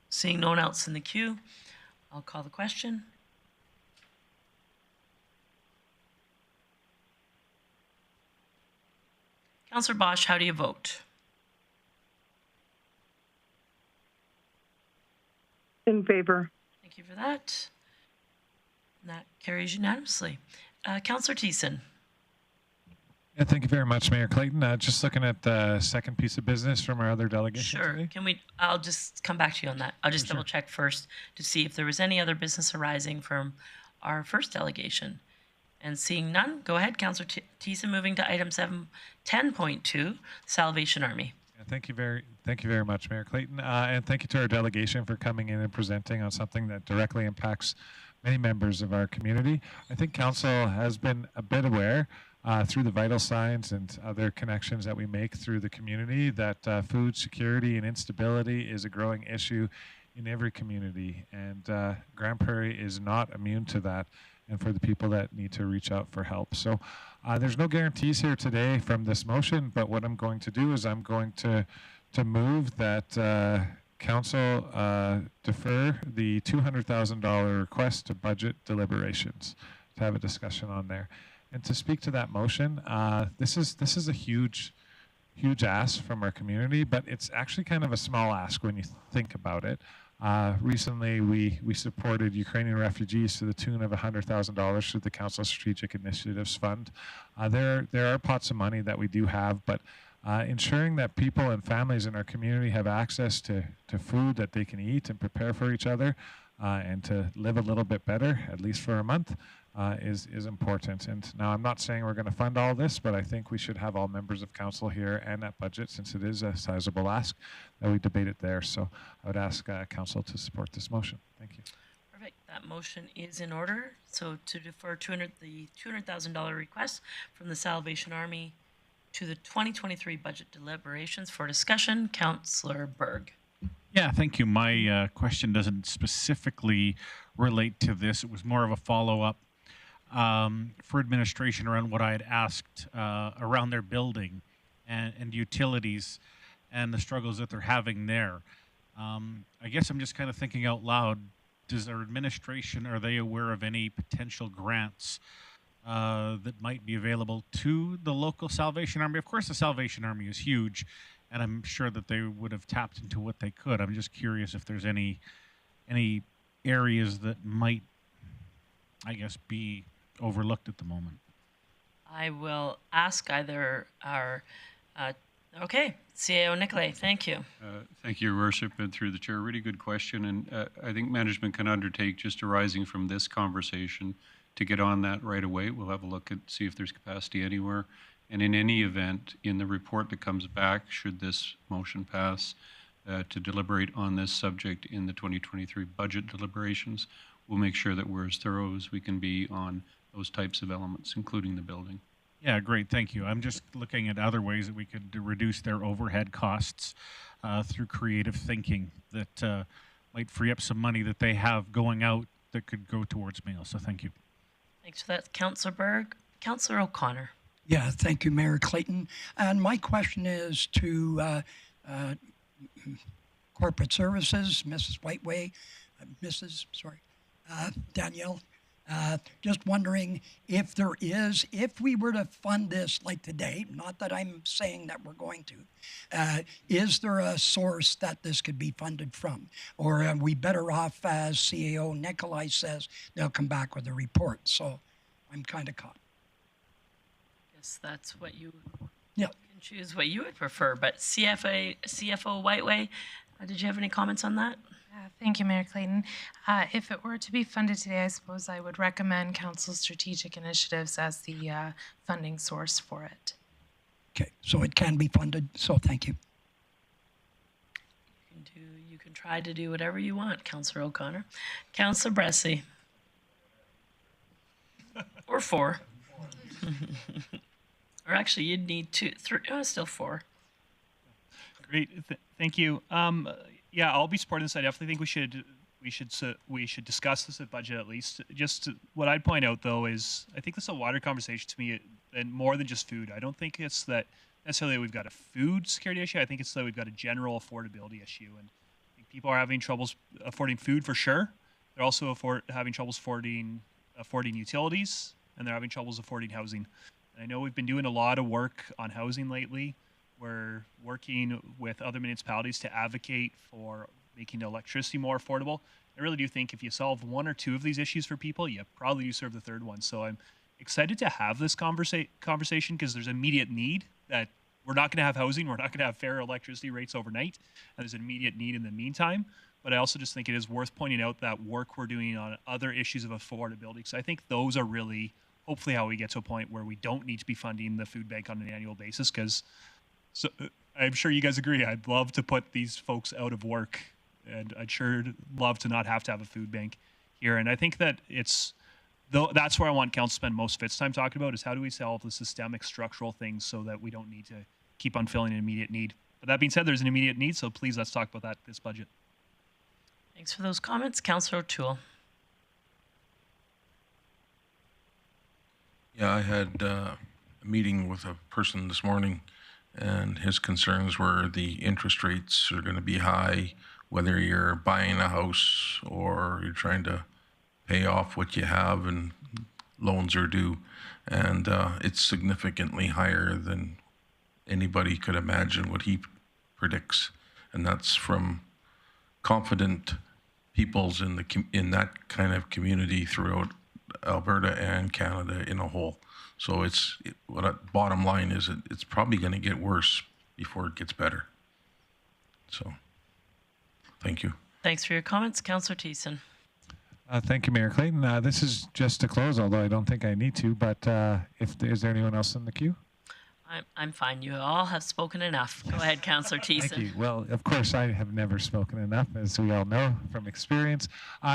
Seeing no one else in the queue, I'll call the question. Councillor Bosch, how do you vote? In favor. Thank you for that. And that carries unanimously. Councillor Thiessen. Yeah, thank you very much, Mayor Clayton. Just looking at the second piece of business from our other delegation Sure. today. I'll just come back to you on that. I'll just Sure. double check first to see if there was any other business arising from our first delegation. And seeing none, go ahead, Councillor Thiessen, moving to item 710.2, Salvation Army. Yeah, thank you very much, Mayor Clayton. And thank you to our delegation for coming in and presenting on something that directly impacts many members of our community. I think council has been a bit aware through the vital signs and other connections that we make through the community that food security and instability is a growing issue in every community. And Grande Prairie is not immune to that, and for the people that need to reach out for help. So there's no guarantees here today from this motion, but what I'm going to do is I'm going to move that council defer the $200,000 request to budget deliberations, to have a discussion on there. And to speak to that motion, this is a huge ask from our community, but it's actually kind of a small ask when you think about it. Recently, we supported Ukrainian refugees to the tune of $100,000 through the Council Strategic Initiatives Fund. There are pots of money that we do have, but ensuring that people and families in our community have access to food that they can eat and prepare for each other and to live a little bit better, at least for a month, is important. And now I'm not saying we're going to fund all this, but I think we should have all members of council here and at budget, since it is a sizable ask, that we debate it there. So I would ask council to support this motion. Thank you. Perfect. That motion is in order. So to defer the $200,000 request from the Salvation Army to the 2023 budget deliberations for discussion, Councillor Berg. Yeah, thank you. My question doesn't specifically relate to this. It was more of a follow-up for administration around what I had asked around their building and utilities and the struggles that they're having there. I guess I'm just kind of thinking out loud. Does our administration, are they aware of any potential grants that might be available to the local Salvation Army? Of course, the Salvation Army is huge, and I'm sure that they would have tapped into what they could. I'm just curious if there's any areas that might, I guess, be overlooked at the moment. I will ask either our, CAO Nicolay, thank you. Thank you, Your Worship, and through the chair. Really good question, and I think management can undertake, just arising from this conversation, to get on that right away. We'll have a look at see if there's capacity anywhere. And in any event, in the report that comes back, should this motion pass, to deliberate on this subject in the 2023 budget deliberations, we'll make sure that we're as thorough as we can be on those types of elements, including the building. Yeah, great. Thank you. I'm just looking at other ways that we could reduce their overhead costs through creative thinking that might free up some money that they have going out that could go towards meals. So thank you. Thanks for that, Councillor Berg. Councillor O'Connor. Yeah, thank you, Mayor Clayton. And my question is to Corporate Services, Mrs. Whiteway, Danielle. Just wondering if we were to fund this like today, not that I'm saying that we're going to, is there a source that this could be funded from? Or are we better off, as CAO Nikolai says, they'll come back with a report? So I'm kind of caught. Guess that's what you Yeah. can choose what you would prefer. But CFO Whiteway, did you have any comments on that? Thank you, Mayor Clayton. If it were to be funded today, I suppose I would recommend Council's strategic initiatives as the funding source for it. Okay, so it can be funded, so thank you. You can try to do whatever you want, Councillor O'Connor. Councillor Bressie. Or 4. Or actually, you'd need 2, 3, still 4. Great, thank you. Yeah, I'll be supporting this. I definitely think we should discuss this at budget at least. Just what I'd point out though is I think this is a wider conversation to me, and more than just food. I don't think it's that necessarily we've got a food security issue. I think it's that we've got a general affordability issue, and I think people are having troubles affording food for sure. They're also having troubles affording utilities, and they're having troubles affording housing. And I know we've been doing a lot of work on housing lately. We're working with other municipalities to advocate for making electricity more affordable. I really do think if you solve 1 or 2 of these issues for people, you probably do serve the third one. So I'm excited to have this conversation because there's immediate need that we're not going to have housing. We're not going to have fair electricity rates overnight. And there's an immediate need in the meantime. But I also just think it is worth pointing out that work we're doing on other issues of affordability. Because I think those are really hopefully how we get to a point where we don't need to be funding the food bank on an annual basis because so I'm sure you guys agree. I'd love to put these folks out of work, and I'd sure love to not have to have a food bank here. And I think that that's where I want council to spend most of its time talking about is how do we solve the systemic structural things so that we don't need to keep on filling an immediate need. But that being said, there's an immediate need, so please let's talk about that this budget. Thanks for those comments, Councillor O'Toole. Yeah, I had a meeting with a person this morning, and his concerns were the interest rates are going to be high, whether you're buying a house or you're trying to pay off what you have and loans are due. And it's significantly higher than anybody could imagine what he predicts. And that's from confident peoples in that kind of community throughout Alberta and Canada in a whole. So bottom line is it's probably going to get worse before it gets better. So, thank you. Thanks for your comments, Councillor Thiessen. Thank you, Mayor Clayton. This is just to close, although I don't think I need to, but is there anyone else in the queue? I'm fine. You all have spoken enough. Go ahead, Councillor Thiessen. Thank you. Well, of course, I have never spoken enough, as we all know from experience.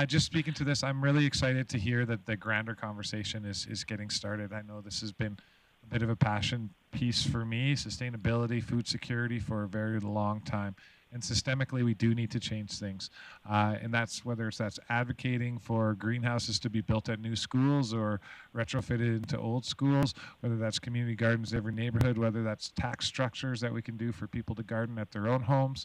Just speaking to this, I'm really excited to hear that the grander conversation is getting started. I know this has been a bit of a passion piece for me, sustainability, food security for a very long time. And systemically, we do need to change things. And that's whether that's advocating for greenhouses to be built at new schools or retrofitted into old schools, whether that's community gardens in every neighborhood, whether that's tax structures that we can do for people to garden at their own homes.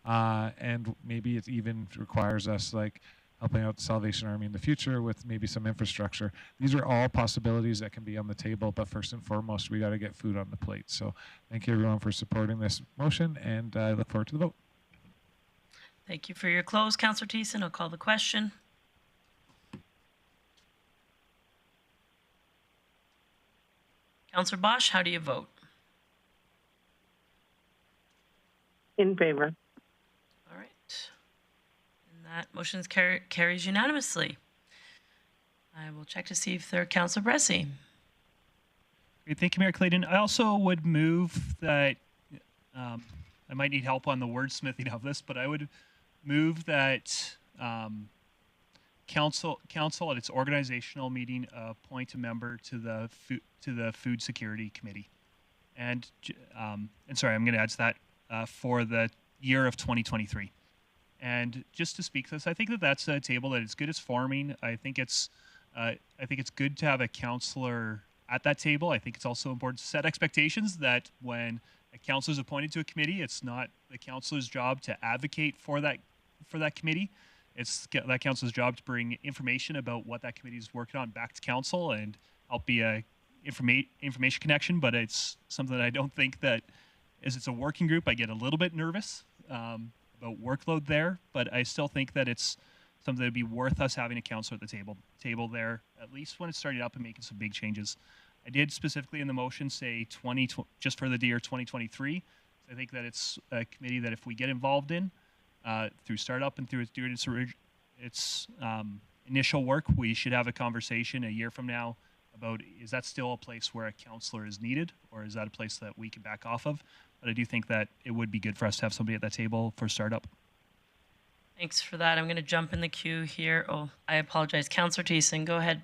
And maybe it even requires us like helping out the Salvation Army in the future with maybe some infrastructure. These are all possibilities that can be on the table, but first and foremost, we got to get food on the plate. So thank you everyone for supporting this motion, and I look forward to the vote. Thank you for your close, Councillor Thiessen. I'll call the question. Councillor Bosch, how do you vote? In favor. All right. And that motion carries unanimously. I will check to see if there are Councillor Bressie. Great, thank you, Mayor Clayton. I also would move that, I might need help on the wordsmithing of this, but I would move that council at its organizational meeting appoint a member to the food security committee, and sorry, I'm going to add to that for the year of 2023. And just to speak to this, I think that that's a table that is good as forming. I think it's good to have a councillor at that table. I think it's also important to set expectations that when a councillor is appointed to a committee, it's not the councillor's job to advocate for that committee. It's that councillor's job to bring information about what that committee is working on back to council and help be a information connection. But it's something that I don't think that, as it's a working group, I get a little bit nervous about workload there. But I still think that it's something that would be worth us having a councillor at the table there, at least when it's starting up and making some big changes. I did specifically in the motion say just for the year 2023. I think that it's a committee that if we get involved in through startup and through its initial work, we should have a conversation a year from now about, is that still a place where a councillor is needed, or is that a place that we can back off of? But I do think that it would be good for us to have somebody at that table for startup. Thanks for that. I'm going to jump in the queue here. Oh, I apologize. Councillor Thiessen, go ahead.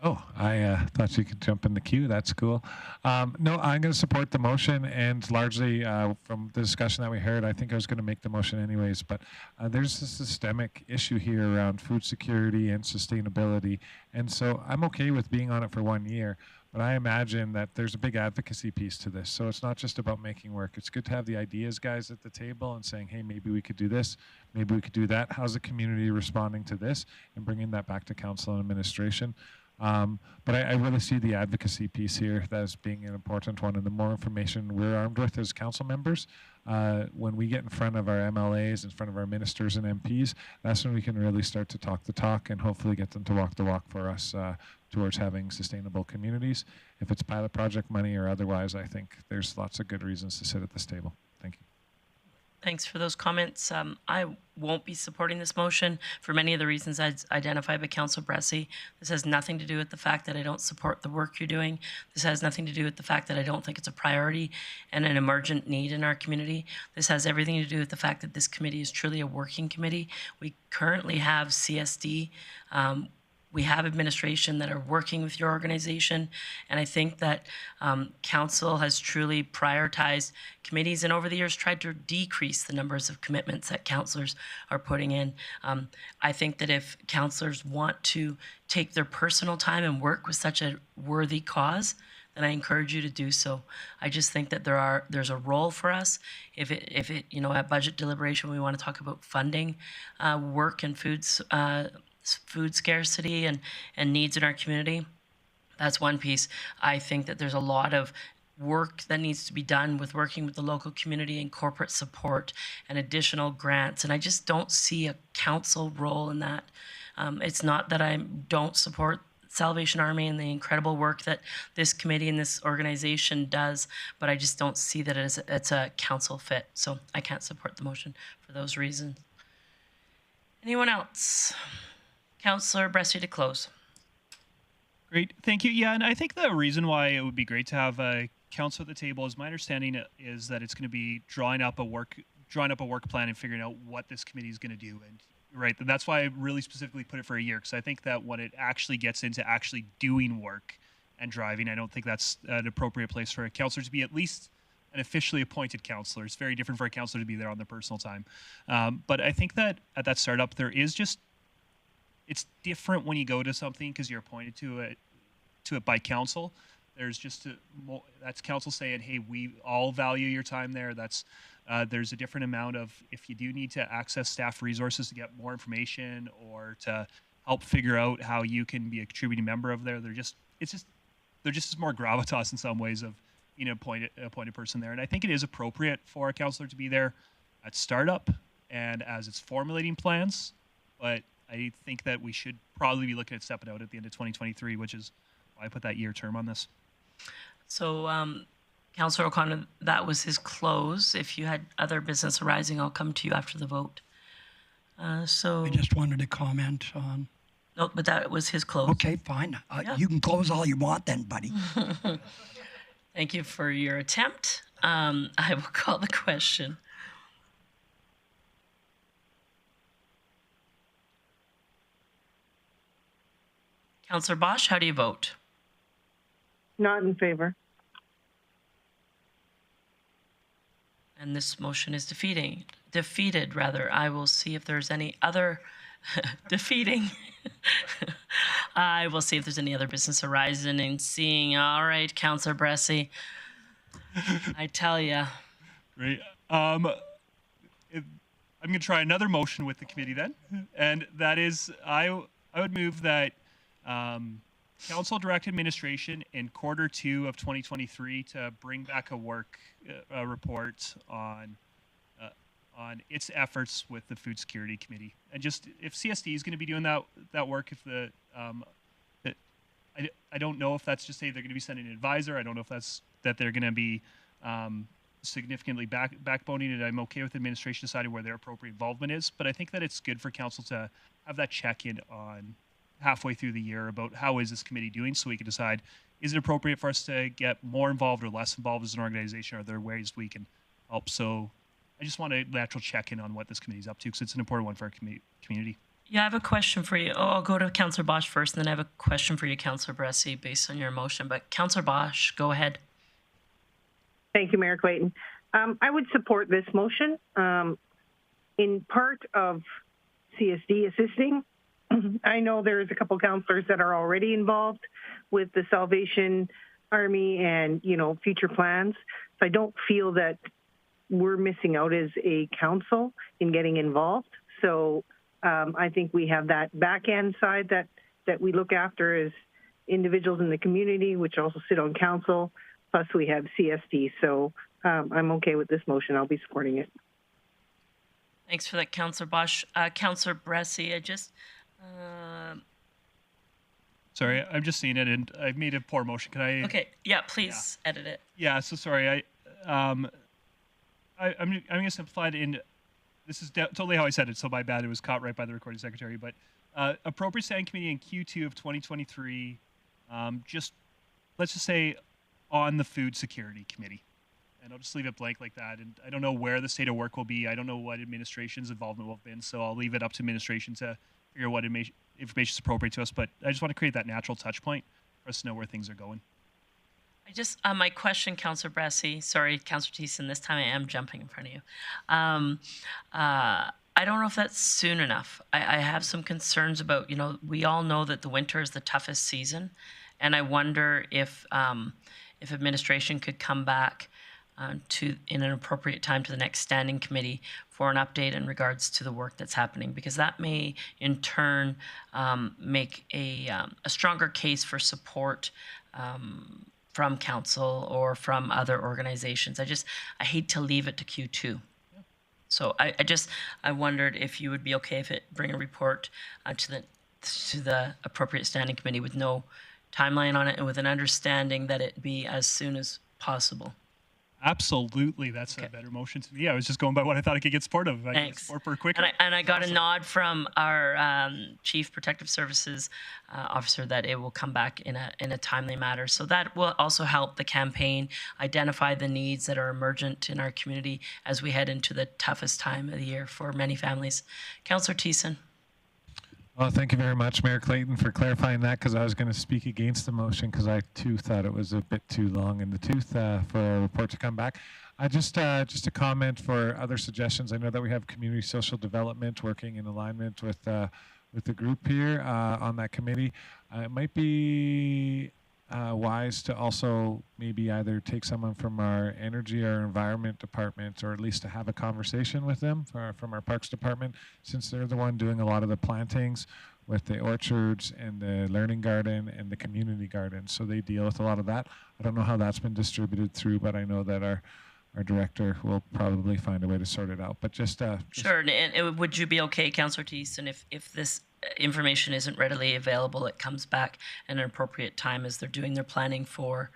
Oh, I thought you could jump in the queue. That's cool. No, I'm going to support the motion, and largely from the discussion that we heard, I think I was going to make the motion anyways, but there's a systemic issue here around food security and sustainability, and so I'm okay with being on it for 1 year, but I imagine that there's a big advocacy piece to this, so it's not just about making work. It's good to have the ideas guys at the table and saying, hey, maybe we could do this, maybe we could do that. How's the community responding to this, and bringing that back to council and administration. But I really see the advocacy piece here as being an important one, and the more information we're armed with as council members, when we get in front of our MLAs, in front of our ministers and MPs, that's when we can really start to talk the talk and hopefully get them to walk the walk for us towards having sustainable communities. If it's pilot project money or otherwise, I think there's lots of good reasons to sit at this table. Thank you. Thanks for those comments. I won't be supporting this motion for many of the reasons identified by Councillor Bressie. This has nothing to do with the fact that I don't support the work you're doing. This has nothing to do with the fact that I don't think it's a priority and an emergent need in our community. This has everything to do with the fact that this committee is truly a working committee. We currently have CSD. We have administration that are working with your organization, and I think that council has truly prioritized committees and over the years tried to decrease the numbers of commitments that councillors are putting in. I think that if councillors want to take their personal time and work with such a worthy cause, then I encourage you to do so. I just think that there's a role for us. If it at budget deliberation we want to talk about funding work and food scarcity and needs in our community, that's one piece. I think that there's a lot of work that needs to be done with working with the local community and corporate support and additional grants, and I just don't see a council role in that. It's not that I don't support Salvation Army and the incredible work that this committee and this organization does, but I just don't see that it's a council fit, so I can't support the motion for those reasons. Anyone else? Councillor Bressie to close. Great, thank you. Yeah, and I think the reason why it would be great to have a council at the table is my understanding is that it's going to be drawing up a work plan and figuring out what this committee is going to do. And right, that's why I really specifically put it for a year, because I think that when it actually gets into actually doing work and driving, I don't think that's an appropriate place for a councillor to be, at least an officially appointed councillor. It's very different for a councillor to be there on their personal time. But I think that at that startup, there is just, it's different when you go to something because you're appointed to it by council. There's just that's council saying, hey, we all value your time there. That's there's a different amount of, if you do need to access staff resources to get more information or to help figure out how you can be a contributing member of there, they're just more gravitas in some ways of being an appointed person there. And I think it is appropriate for a councillor to be there at startup and as it's formulating plans, but I think that we should probably be looking at stepping out at the end of 2023, which is why I put that year term on this. So, Councillor O'Connor, that was his close. If you had other business arising, I'll come to you after the vote. I just wanted to comment on. No, but that was his close. Okay, fine. Yeah. You can close all you want then, buddy. Thank you for your attempt. I will call the question. Councillor Bosch, how do you vote? Not in favor. And this motion is defeated rather. I will see if there's any other defeating. I will see if there's any other business arising and seeing. All right, Councillor Bressie. I tell you. Great. I'm going to try another motion with the committee then, and that is I would move that Council direct administration in Q2 of 2023 to bring back a report on its efforts with the Food Security Committee, and just if CSD is going to be doing that work, if the I don't know if that's just say they're going to be sending an advisor. I don't know if that's that they're going to be significantly backboning it. I'm okay with administration deciding where their appropriate involvement is, but I think that it's good for council to have that check-in on halfway through the year about how is this committee doing, so we can decide, is it appropriate for us to get more involved or less involved as an organization? Are there ways we can help? So I just want a natural check-in on what this committee is up to, because it's an important one for our community. Yeah, I have a question for you. I'll go to Councillor Bosch first, and then I have a question for you, Councillor Bressie, based on your motion. But Councillor Bosch, go ahead. Thank you, Mayor Clayton. I would support this motion. In part of CSD assisting, I know there's a couple councillors that are already involved with the Salvation Army and, future plans. So I don't feel that we're missing out as a council in getting involved. So I think we have that back end side that we look after as individuals in the community, which also sit on council. Plus, we have CSD. So I'm okay with this motion. I'll be supporting it. Thanks for that, Councillor Bosch. Councillor Bressie, I just... Sorry, I'm just seeing it, and I've made a poor motion. Can I? Okay, yeah, please edit it. Yeah, so sorry. I'm going to simplify it in. This is totally how I said it, so my bad. It was caught right by the recording secretary. But appropriate standing committee in Q2 of 2023. Let's just say on the Food Security Committee, and I'll just leave it blank like that. And I don't know where the state of work will be. I don't know what administration's involvement will have been, so I'll leave it up to administration to figure out what information is appropriate to us. But I just want to create that natural touch point for us to know where things are going. I just, my question, Councillor Bressie, sorry, Councillor Thiessen, this time I am jumping in front of you. I don't know if that's soon enough. I have some concerns about, we all know that the winter is the toughest season, and I wonder if administration could come back in an appropriate time to the next standing committee for an update in regards to the work that's happening, because that may in turn make a stronger case for support from council or from other organizations. I hate to leave it to Q2. So I wondered if you would be okay if it bring a report to the appropriate standing committee with no timeline on it and with an understanding that it be as soon as possible. Absolutely, that's a better motion to me. I was just going by what I thought I could get support of. Thanks. Support for quicker. And I got a nod from our Chief Protective Services officer that it will come back in a timely manner. So that will also help the campaign identify the needs that are emergent in our community as we head into the toughest time of the year for many families. Councillor Thiessen. Well, thank you very much, Mayor Clayton, for clarifying that, because I was going to speak against the motion because I too thought it was a bit too long in the tooth for a report to come back. Just a comment for other suggestions. I know that we have community social development working in alignment with the group here on that committee. It might be wise to also maybe either take someone from our energy or environment department, or at least to have a conversation with them from our parks department, since they're the one doing a lot of the plantings with the orchards and the learning garden and the community garden. So they deal with a lot of that. I don't know how that's been distributed through, but I know that our director will probably find a way to sort it out. But just sure. And would you be okay, Councillor Thiessen, if this information isn't readily available, it comes back at an appropriate time as they're doing their planning for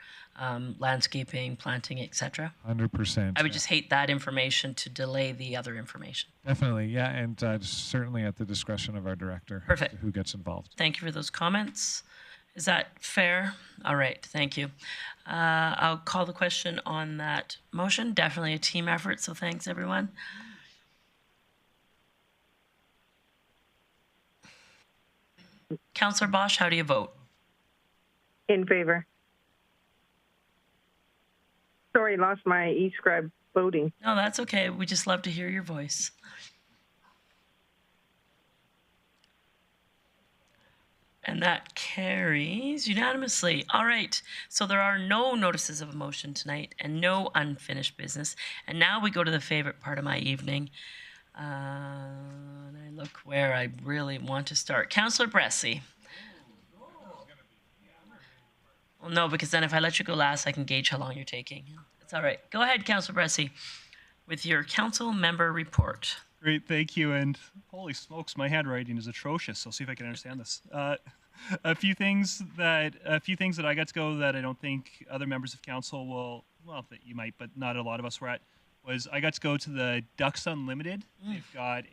landscaping, planting, etc.? 100%. I would just hate that information to delay the other information. Definitely, yeah, and certainly at the discretion of our director. Perfect. Who gets involved. Thank you for those comments. Is that fair? All right, thank you. I'll call the question on that motion. Definitely a team effort, so thanks everyone. Councillor Bosch, how do you vote? In favor. Sorry, lost my e-scribe voting. No, that's okay. We just love to hear your voice. And that carries unanimously. All right. So there are no notices of motion tonight and no unfinished business. And now we go to the favorite part of my evening. And I look where I really want to start. Councillor Bressy. Well, no, because then if I let you go last, I can gauge how long you're taking. It's all right. Go ahead, Councillor Bressy, with your council member report. Great, thank you. And holy smokes, my handwriting is atrocious. I'll see if I can understand this. A few things that I got to go that I don't think other members of council will. Well, that you might, but not a lot of us were at. Was I got to go to the Ducks Unlimited. They've got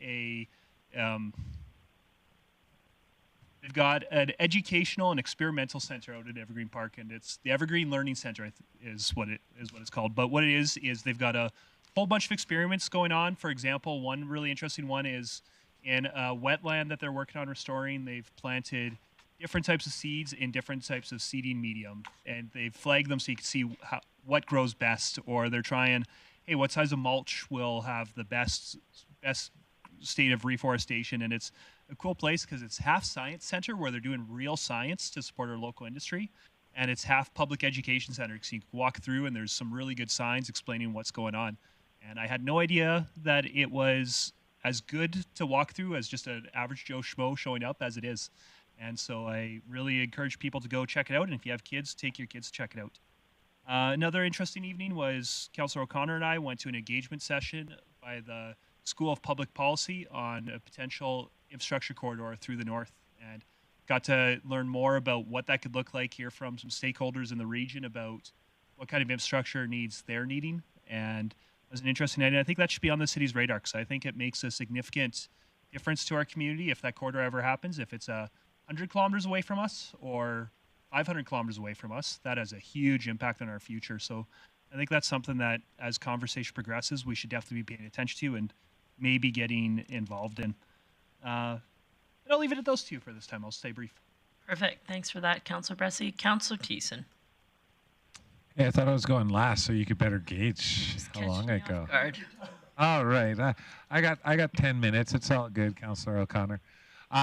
they've got an educational and experimental center out at Evergreen Park, and it's the Evergreen Learning Center is what it's called. But what it is they've got a whole bunch of experiments going on. For example, one really interesting one is in a wetland that they're working on restoring. They've planted different types of seeds in different types of seeding medium, and they've flagged them so you can see what grows best. Or they're trying, hey, what size of mulch will have the best state of reforestation? And it's a cool place because it's half science center where they're doing real science to support our local industry, and it's half public education center, so you can walk through and there's some really good signs explaining what's going on. And I had no idea that it was as good to walk through as just an average Joe Schmo showing up as it is. And so I really encourage people to go check it out. And if you have kids, take your kids to check it out. Another interesting evening was Councillor O'Connor and I went to an engagement session by the School of Public Policy on a potential infrastructure corridor through the north, and got to learn more about what that could look like, hear from some stakeholders in the region about what kind of infrastructure needs they're needing. And it was an interesting idea. I think that should be on the city's radar because I think it makes a significant difference to our community if that corridor ever happens. If it's 100 kilometers away from us or 500 kilometers away from us, that has a huge impact on our future. So I think that's something that as conversation progresses, we should definitely be paying attention to and maybe getting involved in. But I'll leave it at those two for this time. I'll stay brief. Perfect. Thanks for that, Councillor Bressy. Councillor Thiessen. Hey, I thought I was going last, so you could better gauge how long I go. All right, I got 10 minutes. It's all good, Councillor O'Connor.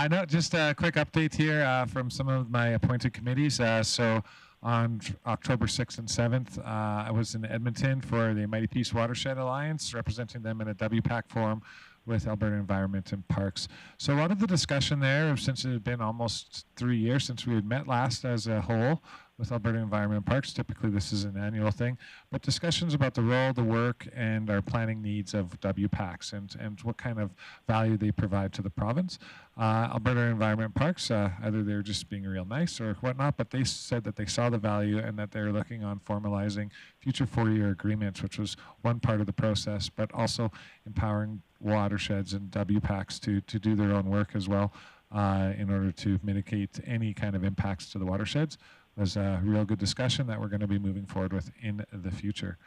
No, just a quick update here from some of my appointed committees. So on October 6th and 7th, I was in Edmonton for the Mighty Peace Watershed Alliance, representing them in a WPAC forum with Alberta Environment and Parks. So a lot of the discussion there, since it had been almost 3 years since we had met last as a whole with Alberta Environment and Parks, typically this is an annual thing, but discussions about the role, the work, and our planning needs of WPACs and what kind of value they provide to the province. Alberta Environment and Parks, either they're just being real nice or whatnot, but they said that they saw the value and that they're looking on formalizing future 4-year agreements, which was one part of the process, but also empowering watersheds and WPACs to do their own work as well in order to mitigate any kind of impacts to the watersheds. It was a real good discussion that we're going to be moving forward with in the future.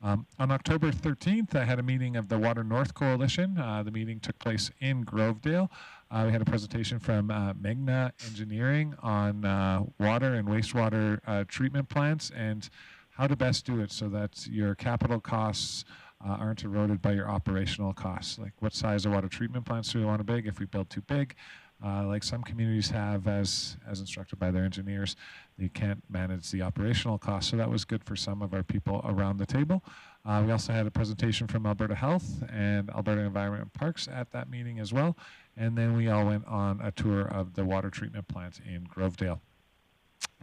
On October 13th, I had a meeting of the Water North Coalition. The meeting took place in Grovedale. We had a presentation from Magna Engineering on water and wastewater treatment plants and how to best do it so that your capital costs aren't eroded by your operational costs. Like what size of water treatment plants do we want to build? If we build too big, like some communities have as instructed by their engineers, they can't manage the operational costs. So that was good for some of our people around the table. We also had a presentation from Alberta Health and Alberta Environment and Parks at that meeting as well. And then we all went on a tour of the water treatment plant in Grovedale.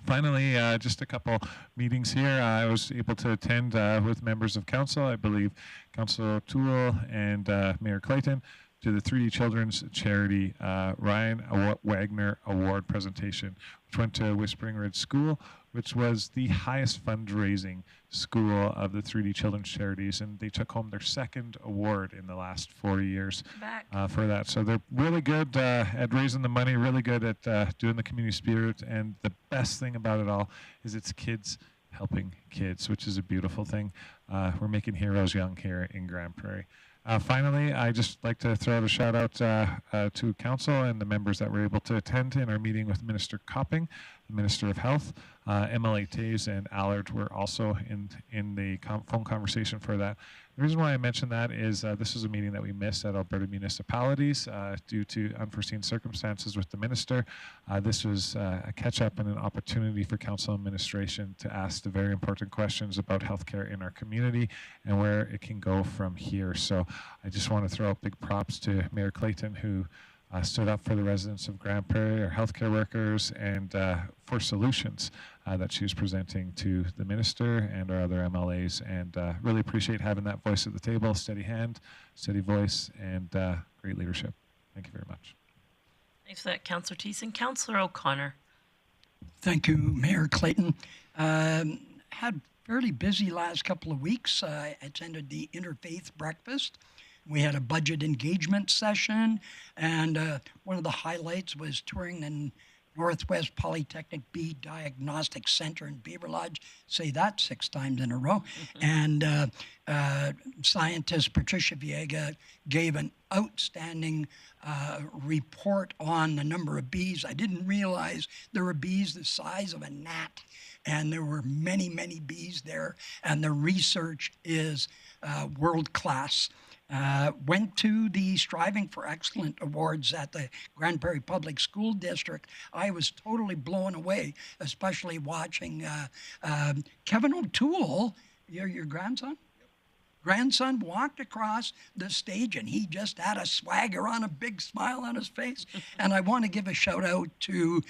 Finally, just a couple meetings here. I was able to attend with members of council, I believe Councillor O'Toole and Mayor Clayton, to the 3D Children's Charity Ryan Wagner Award presentation, which went to Whispering Ridge School, which was the highest fundraising school of the 3D Children's Charities, and they took home their second award in the last 4 years for that. So they're really good at raising the money, really good at doing the community spirit, and the best thing about it all is it's kids helping kids, which is a beautiful thing. We're making heroes young here in Grande Prairie. Finally, I just like to throw out a shout out to council and the members that were able to attend in our meeting with Minister Copping. the Minister of Health. MLA Taves and Allard were also in the phone conversation for that. The reason why I mentioned that is this was a meeting that we missed at Alberta Municipalities due to unforeseen circumstances with the minister. This was a catch-up and an opportunity for council administration to ask the very important questions about healthcare in our community and where it can go from here. So I just want to throw out big props to Mayor Clayton, who stood up for the residents of Grande Prairie, our healthcare workers, and for solutions that she was presenting to the minister and our other MLAs. And really appreciate having that voice at the table, steady hand, steady voice, and great leadership. Thank you very much. Thanks for that, Councillor Thiessen. Councillor O'Connor. Thank you, Mayor Clayton. Had fairly busy last couple of weeks. I attended the Interfaith Breakfast. We had a budget engagement session, and one of the highlights was touring the Northwest Polytechnic Bee Diagnostic Center in Beaver Lodge. Say that 6 times in a row. And scientist Patricia Viega gave an outstanding report on the number of bees. I didn't realize there were bees the size of a gnat, and there were many, many bees there, and the research is world class. Went to the Striving for Excellent Awards at the Grande Prairie Public School District. I was totally blown away, especially watching Kevin O'Toole, your grandson? Grandson walked across the stage and he just had a swagger on, a big smile on his face. And I want to give a shout out to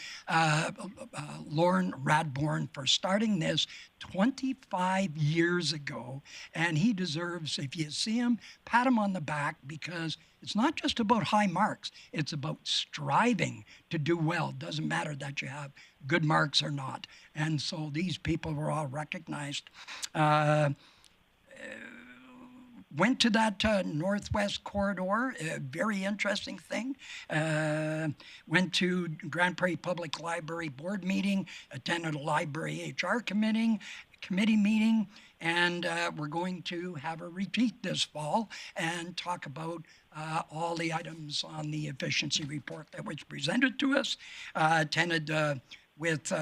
Lauren Radbourne for starting this 25 years ago. And he deserves, if you see him, pat him on the back, because it's not just about high marks. It's about striving to do well. Doesn't matter that you have good marks or not. And so these people were all recognized. Went to that Northwest Corridor, a very interesting thing. Went to Grande Prairie Public Library board meeting, attended a library HR committee meeting, and we're going to have a retreat this fall and talk about all the items on the efficiency report that was presented to us. Attended with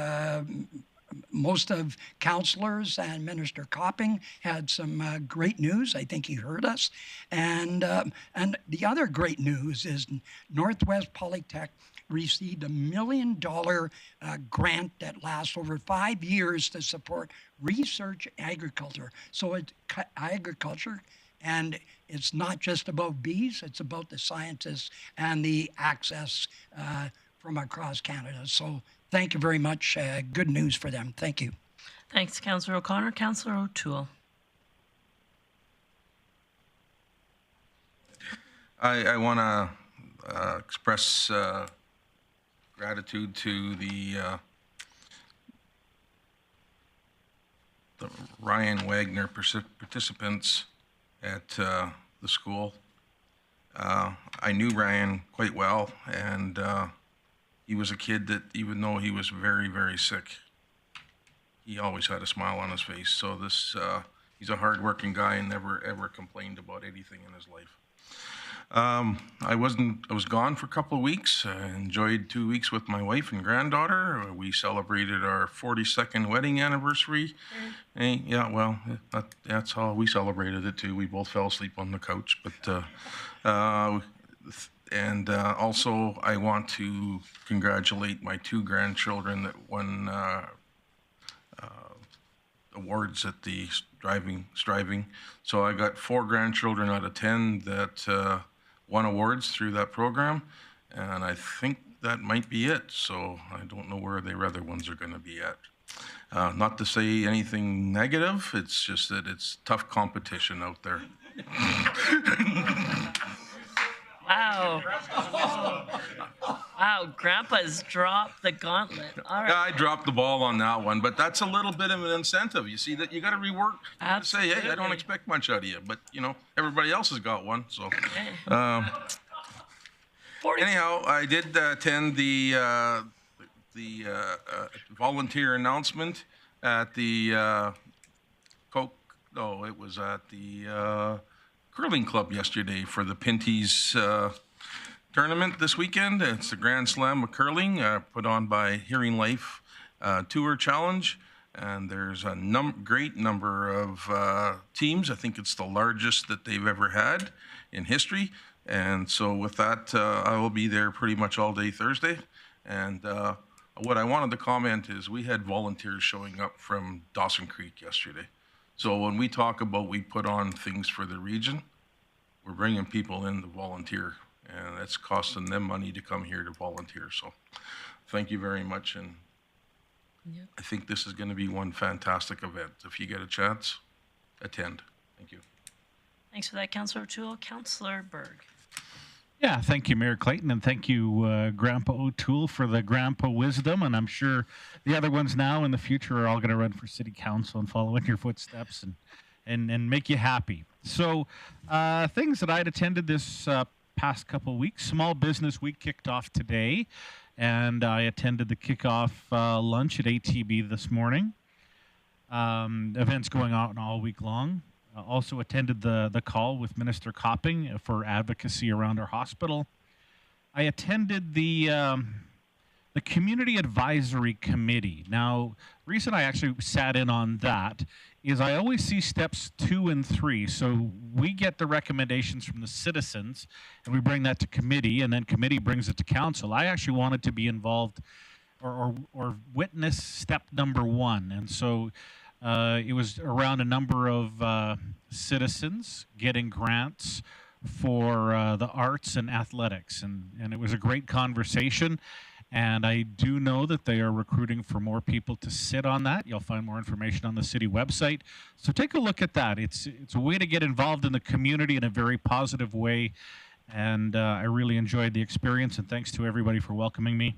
most of councillors, and Minister Copping had some great news. I think he heard us. And the other great news is Northwest Polytech received $1 million grant that lasts over 5 years to support research agriculture. So it's agriculture, and it's not just about bees, it's about the scientists and the access from across Canada. So thank you very much. Good news for them. Thank you. Thanks, Councillor O'Connor. Councillor O'Toole. I want to express gratitude to the Ryan Wagner participants at the school. I knew Ryan quite well, and he was a kid that, even though he was very, very sick, he always had a smile on his face. So he's a hardworking guy and never ever complained about anything in his life. I was gone for a couple of weeks. I enjoyed 2 weeks with my wife and granddaughter. We celebrated our 42nd wedding anniversary. Yeah, well, that's how we celebrated it too. We both fell asleep on the couch, but and also, I want to congratulate my 2 grandchildren that won awards at the Striving. So I got 4 grandchildren out of 10 that won awards through that program, and I think that might be it. So I don't know where the other ones are going to be at. Not to say anything negative, it's just that it's tough competition out there. Wow. Wow, Grandpa's dropped the gauntlet. All right. Yeah, I dropped the ball on that one, but that's a little bit of an incentive. You see that you got to rework. You gotta say, hey, I don't expect much out of you, but everybody else has got one. So, anyhow, I did attend the volunteer announcement at the it was at the curling club yesterday for the Pinty's tournament this weekend. It's the Grand Slam of curling put on by Hearing Life tour challenge. And there's a great number of teams. I think it's the largest that they've ever had in history. And so with that, I will be there pretty much all day Thursday. And what I wanted to comment is we had volunteers showing up from Dawson Creek yesterday. So when we talk about we put on things for the region, we're bringing people in to volunteer, and it's costing them money to come here to volunteer. So thank you very much. And I think this is going to be one fantastic event. If you get a chance, attend. Thank you. Thanks for that, Councillor O'Toole. Councillor Berg. Yeah, thank you, Mayor Clayton, and thank you, Grandpa O'Toole, for the grandpa wisdom. And I'm sure the other ones now in the future are all going to run for city council and follow in your footsteps and make you happy. So things that I'd attended this past couple weeks. Small Business Week kicked off today, and I attended the kickoff lunch at ATB this morning. Events going on all week long. Also attended the call with Minister Copping for advocacy around our hospital. I attended the Community Advisory Committee. Now, the reason I actually sat in on that is I always see steps 2 and 3. So we get the recommendations from the citizens, and we bring that to committee, and then committee brings it to council. I actually wanted to be involved or witness step number 1, and so it was around a number of citizens getting grants for the arts and athletics, and it was a great conversation. And I do know that they are recruiting for more people to sit on that. You'll find more information on the city website. So take a look at that. It's a way to get involved in the community in a very positive way. And I really enjoyed the experience, and thanks to everybody for welcoming me.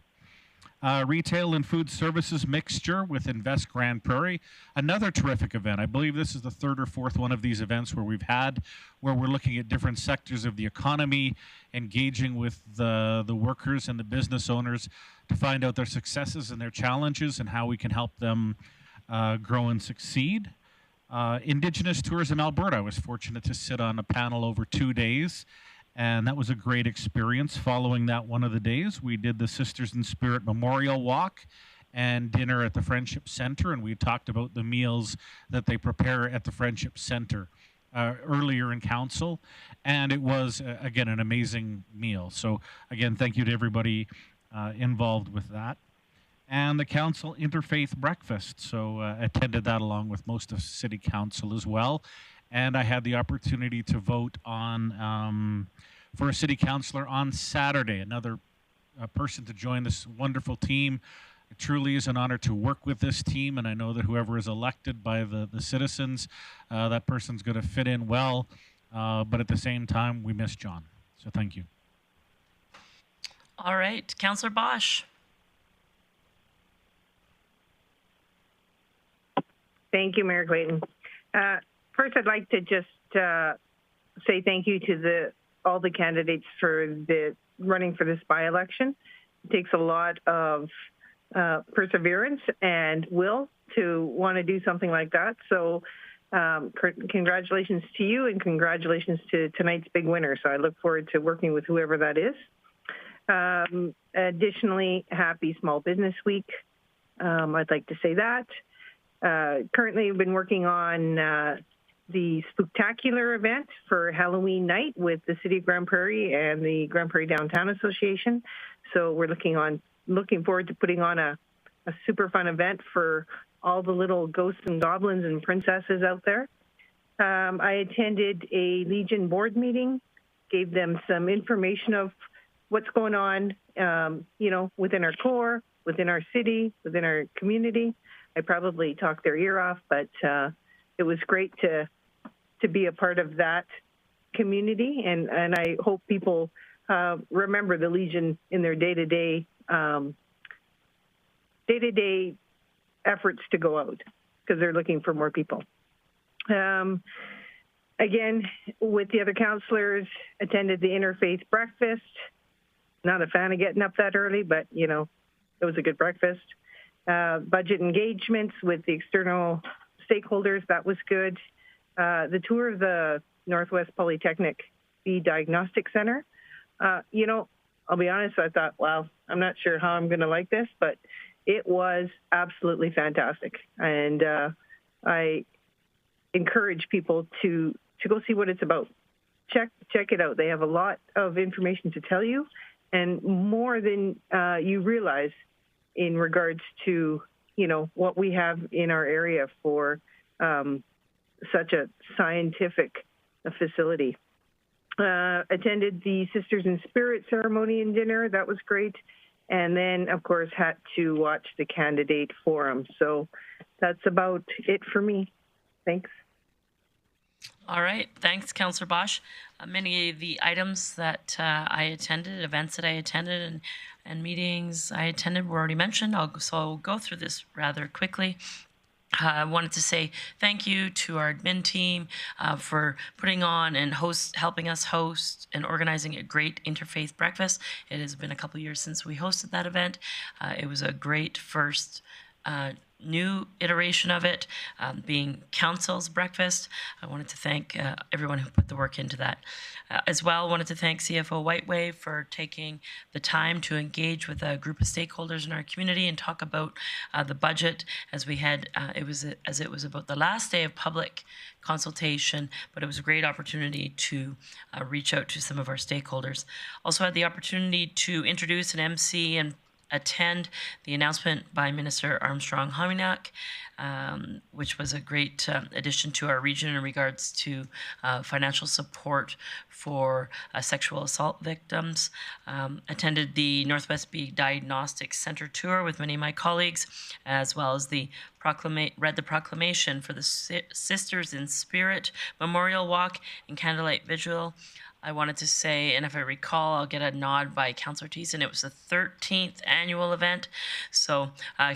Retail and food services mixture with Invest Grande Prairie. Another terrific event. I believe this is the 3rd or 4th one of these events where we're looking at different sectors of the economy, engaging with the workers and the business owners to find out their successes and their challenges and how we can help them grow and succeed. Indigenous Tourism Alberta. I was fortunate to sit on a panel over 2 days, and that was a great experience. Following that one of the days, we did the Sisters in Spirit Memorial Walk and dinner at the Friendship Center, and we talked about the meals that they prepare at the Friendship Center earlier in council, and it was, again, an amazing meal. So, again, thank you to everybody involved with that. And the council interfaith breakfast, so attended that along with most of city council as well. And I had the opportunity to vote on for a city councillor on Saturday, another person to join this wonderful team. It truly is an honor to work with this team, and I know that whoever is elected by the citizens, that person's going to fit in well. But at the same time, we miss John. So thank you. All right, Councillor Bosch. Thank you, Mayor Clayton. First, I'd like to just say thank you to all the candidates for running for this by-election. It takes a lot of perseverance and will to want to do something like that. So congratulations to you, and congratulations to tonight's big winner. So I look forward to working with whoever that is. Additionally, happy Small Business Week. I'd like to say that. Currently, I've been working on the Spooktacular event for Halloween night with the City of Grande Prairie and the Grande Prairie Downtown Association. So we're looking forward to putting on a super fun event for all the little ghosts and goblins and princesses out there. I attended a Legion board meeting, gave them some information of what's going on, within our core, within our city, within our community. I probably talked their ear off, but it was great to be a part of that community, and I hope people remember the Legion in their day-to-day efforts to go out, because they're looking for more people. Again, with the other councillors, attended the interfaith breakfast. Not a fan of getting up that early, but, it was a good breakfast. Budget engagements with the external stakeholders, that was good. The tour of the Northwest Polytechnic B Diagnostic Center, I'll be honest, I thought, wow, I'm not sure how I'm going to like this, but it was absolutely fantastic. And I encourage people to go see what it's about. Check it out. They have a lot of information to tell you, and more than you realize in regards to, you know, what we have in our area for such a scientific facility. Attended the Sisters in Spirit ceremony and dinner. That was great. And then, of course, had to watch the candidate forum. So that's about it for me. Thanks. All right. Thanks, Councillor Bosch. Many of the items that I attended, events that I attended, and meetings I attended were already mentioned. So I'll go through this rather quickly. I wanted to say thank you to our admin team for putting on and helping us host and organizing a great interfaith breakfast. It has been a couple years since we hosted that event. It was a great first new iteration of it, being council's breakfast. I wanted to thank everyone who put the work into that. As well, wanted to thank CFO Whitewave for taking the time to engage with a group of stakeholders in our community and talk about the budget as we had, it was about the last day of public consultation, but it was a great opportunity to reach out to some of our stakeholders. Also had the opportunity to introduce an MC and attend the announcement by Minister Armstrong Hominack, which was a great addition to our region in regards to financial support for sexual assault victims. Attended the Northwest B Diagnostic Center tour with many of my colleagues, as well as read the proclamation for the Sisters in Spirit Memorial Walk and Candlelight Vigil. I wanted to say, and if I recall, I'll get a nod by Councillor Thiessen, it was the 13th annual event. So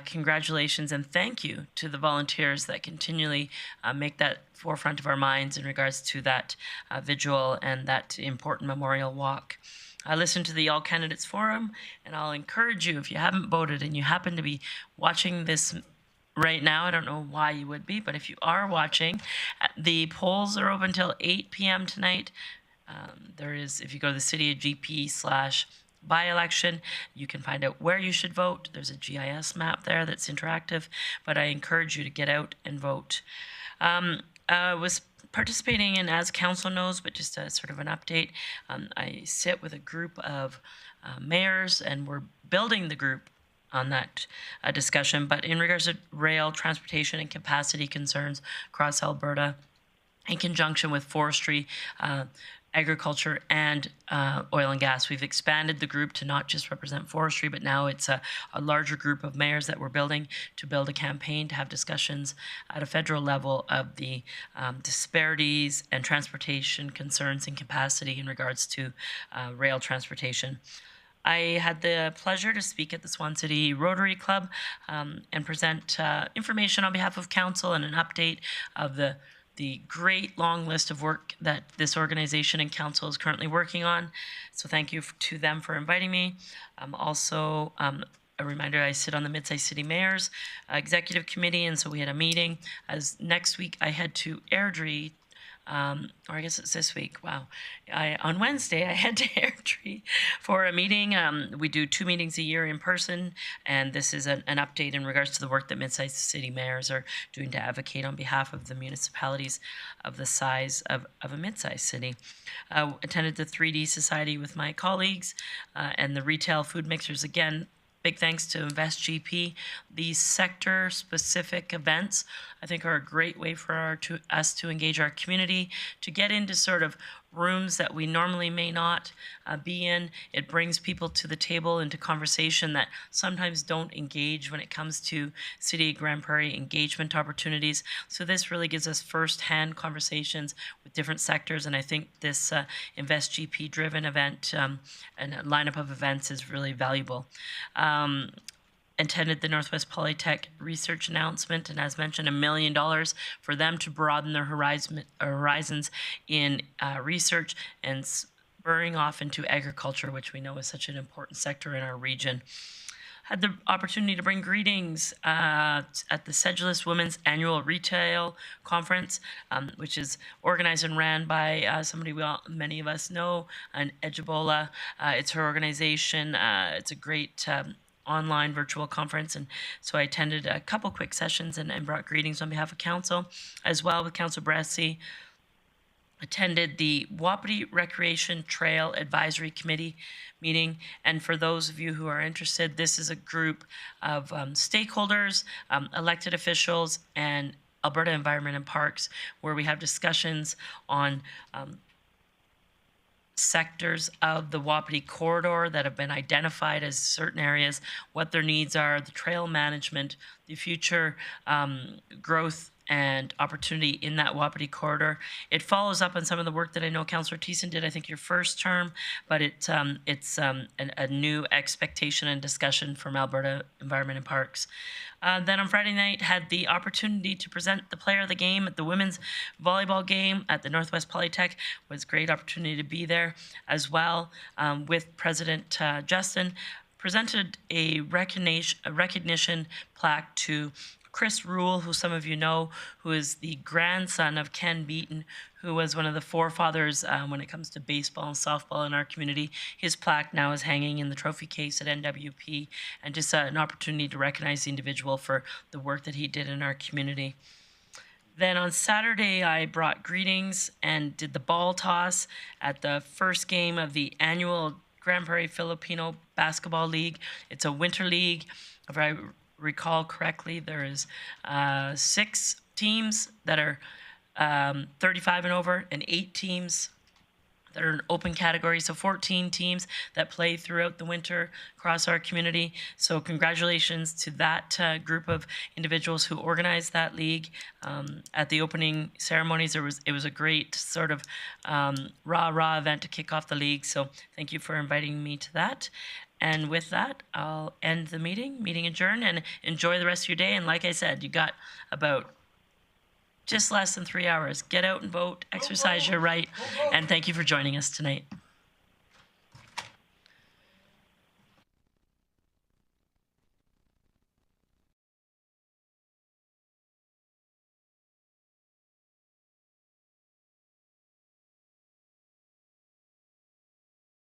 congratulations and thank you to the volunteers that continually make that forefront of our minds in regards to that vigil and that important memorial walk. I listened to the All Candidates Forum, and I'll encourage you, if you haven't voted and you happen to be watching this right now, I don't know why you would be, but if you are watching, the polls are open until 8 p.m. tonight. There is, if you go to the City of GP /by-election, you can find out where you should vote. There's a GIS map there that's interactive, but I encourage you to get out and vote. I was participating in, as council knows, but just a sort of an update, I sit with a group of mayors, and we're building the group on that discussion. But in regards to rail, transportation, and capacity concerns across Alberta, in conjunction with forestry, agriculture, and oil and gas. We've expanded the group to not just represent forestry, but now it's a larger group of mayors that we're building to build a campaign to have discussions at a federal level of the disparities and transportation concerns and capacity in regards to rail transportation. I had the pleasure to speak at the Swan City Rotary Club and present information on behalf of council and an update of the great long list of work that this organization and council is currently working on. So thank you to them for inviting me. Also, a reminder, I sit on the Mid-Size City Mayors Executive Committee, and so we had a meeting. As next week, I head to Airdrie, or I guess it's this week. Wow. On Wednesday, I head to Airdrie for a meeting. We do 2 meetings a year in person, and this is an update in regards to the work that mid-sized city mayors are doing to advocate on behalf of the municipalities of the size of a mid-sized city. Attended the 3D Society with my colleagues and the retail food mixers. Again, big thanks to InvestGP. These sector-specific events, I think, are a great way for us to engage our community, to get into sort of rooms that we normally may not be in. It brings people to the table into conversation that sometimes don't engage when it comes to City of Grande Prairie engagement opportunities. So this really gives us first-hand conversations with different sectors, and I think this InvestGP-driven event and a lineup of events is really valuable. Attended the Northwest Polytech research announcement, and as mentioned, $1 million for them to broaden their horizons in research and spurring off into agriculture, which we know is such an important sector in our region. Had the opportunity to bring greetings at the Sedulous Women's Annual Retail Conference, which is organized and ran by somebody many of us know, an Ejibola. It's her organization. It's a great online virtual conference, and so I attended a couple quick sessions and brought greetings on behalf of council, as well with Council Bressi. Attended the Wapiti Recreation Trail Advisory Committee meeting. And for those of you who are interested, this is a group of stakeholders, elected officials, and Alberta Environment and Parks, where we have discussions on sectors of the Wapiti corridor that have been identified as certain areas, what their needs are, the trail management, the future growth and opportunity in that Wapiti corridor. It follows up on some of the work that I know Councillor Thiessen did, I think your first term, but it's a new expectation and discussion from Alberta Environment and Parks. Then on Friday night, had the opportunity to present the player of the game at the women's volleyball game at the Northwest Polytech. It was a great opportunity to be there as well with President Justin. Presented a recognition plaque to Chris Rule, who some of you know, who is the grandson of Ken Beaton, who was one of the forefathers when it comes to baseball and softball in our community. His plaque now is hanging in the trophy case at NWP, and just an opportunity to recognize the individual for the work that he did in our community. Then on Saturday, I brought greetings and did the ball toss at the first game of the annual Grande Prairie Filipino Basketball League. It's a winter league. If I recall correctly, there is 6 teams that are 35 and over, and 8 teams that are in open category, so 14 teams that play throughout the winter across our community. So congratulations to that group of individuals who organized that league. At the opening ceremonies, it was a great sort of rah-rah event to kick off the league, so thank you for inviting me to that. And with that, I'll end the meeting adjourned, and enjoy the rest of your day. And like I said, you got about just less than 3 hours. Get out and vote, exercise your right, and thank you for joining us tonight.